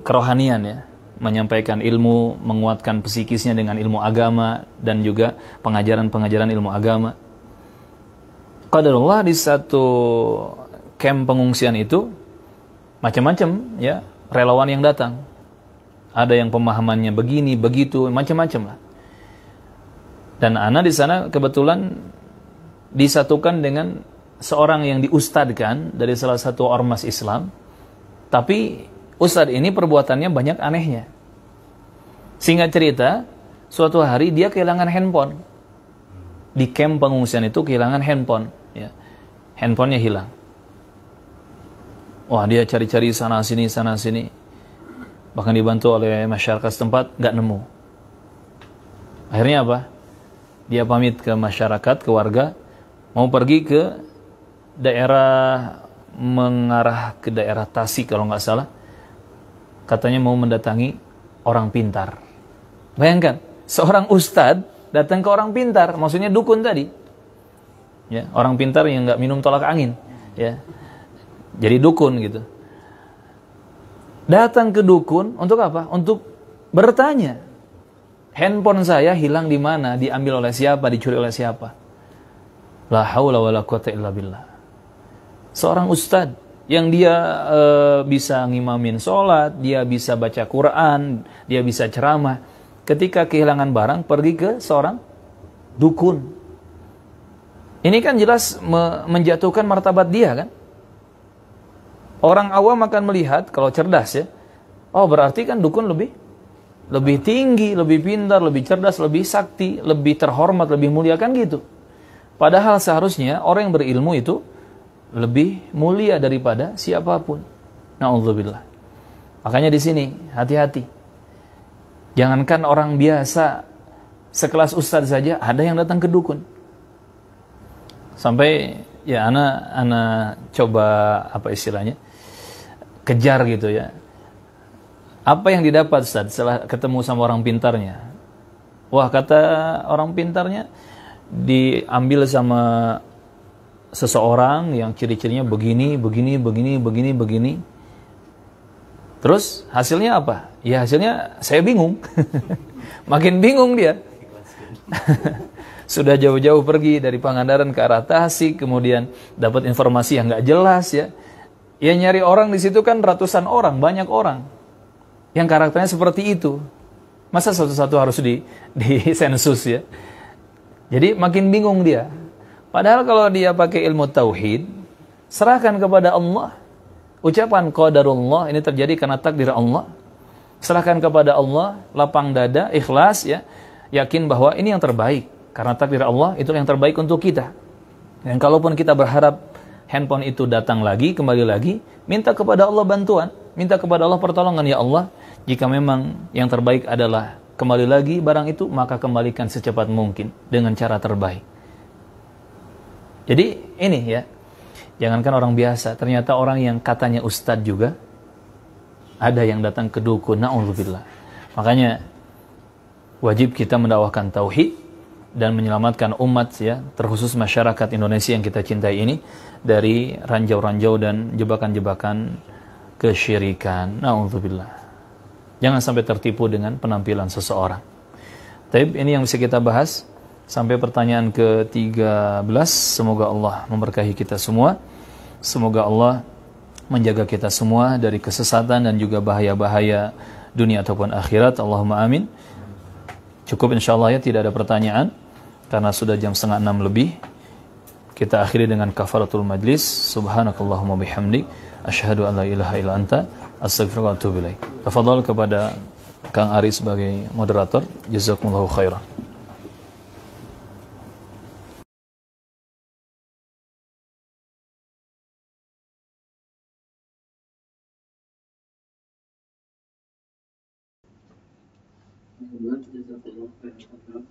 kerohanian ya, menyampaikan ilmu, menguatkan psikisnya dengan ilmu agama dan juga pengajaran ilmu agama. Qadarullah di satu camp pengungsian itu macam-macam ya relawan yang datang. Ada yang pemahamannya begini, begitu, macam-macam lah. Dan ana di sana kebetulan disatukan dengan seorang yang diustadkan dari salah satu ormas Islam, tapi ustad ini perbuatannya banyak anehnya. Singkat cerita, suatu hari dia kehilangan handphone. Di camp pengungsian itu kehilangan handphone. Ya. Handphonenya hilang. Wah, dia cari-cari sana sini. Bahkan dibantu oleh masyarakat setempat, nggak nemu. Akhirnya apa? Dia pamit ke masyarakat, ke warga, mau pergi ke daerah, mengarah ke daerah Tasik kalau nggak salah. Katanya mau mendatangi orang pintar. Bayangkan, seorang ustadz datang ke orang pintar, maksudnya dukun tadi. Ya, orang pintar yang nggak minum tolak angin. Ya, jadi dukun gitu. Datang ke dukun untuk apa? Untuk bertanya, handphone saya hilang di mana? Diambil oleh siapa? Dicuri oleh siapa? La haula wala quwata illa billah. Seorang ustadz yang dia bisa ngimamin sholat, dia bisa baca Quran, dia bisa ceramah. Ketika kehilangan barang, pergi ke seorang dukun. Ini kan jelas menjatuhkan martabat dia kan? Orang awam akan melihat, kalau cerdas ya, oh berarti kan dukun lebih tinggi, lebih pintar, lebih cerdas, lebih sakti, lebih terhormat, lebih mulia kan gitu. Padahal seharusnya orang yang berilmu itu lebih mulia daripada siapapun. Na'udzubillah. Makanya di sini hati-hati. Jangankan orang biasa sekelas ustadz saja ada yang datang ke dukun. Sampai ya ana coba apa istilahnya? Kejar gitu ya. Apa yang didapat Ustaz setelah ketemu sama orang pintarnya? Wah, kata orang pintarnya diambil sama seseorang yang ciri-cirinya begini. Terus hasilnya apa? Ya hasilnya saya bingung. Makin bingung dia. Sudah jauh-jauh pergi dari Pangandaran ke arah Tasik, kemudian dapat informasi yang nggak jelas ya. Ya nyari orang di situ kan ratusan orang, banyak orang yang karakternya seperti itu. Masa satu-satu harus di sensus ya. Jadi makin bingung dia. Padahal kalau dia pakai ilmu tauhid, serahkan kepada Allah. Ucapan qadarullah ini terjadi karena takdir Allah. Serahkan kepada Allah, lapang dada, ikhlas ya. Yakin bahwa ini yang terbaik. Karena takdir Allah itu yang terbaik untuk kita. Dan kalaupun kita berharap handphone itu datang lagi, kembali lagi, minta kepada Allah bantuan, minta kepada Allah pertolongan, ya Allah, jika memang yang terbaik adalah kembali lagi barang itu, maka kembalikan secepat mungkin dengan cara terbaik. Jadi ini ya, jangankan orang biasa, ternyata orang yang katanya ustadz juga ada yang datang ke dukun, na'udzubillah. Makanya wajib kita mendakwahkan tauhid dan menyelamatkan umat ya, terkhusus masyarakat Indonesia yang kita cintai ini dari ranjau-ranjau dan jebakan-jebakan kesyirikan. Na'udzubillah. Jangan sampai tertipu dengan penampilan seseorang. Tapi ini yang bisa kita bahas sampai pertanyaan ke-13. Semoga Allah memberkahi kita semua. Semoga Allah menjaga kita semua dari kesesatan dan juga bahaya-bahaya dunia ataupun akhirat. Allahumma amin. Cukup insyaAllah ya, tidak ada pertanyaan karena sudah jam 5:30 lebih. Kita akhiri dengan kafaratul majlis. Subhanakallahumma bihamdik, asyhadu an la ilaha illa anta, astaghfiruka wa atubu ilaik. Tafadhal kepada Kang Ari sebagai moderator. Jazakumullahu khairan. Jazakallahu khairan.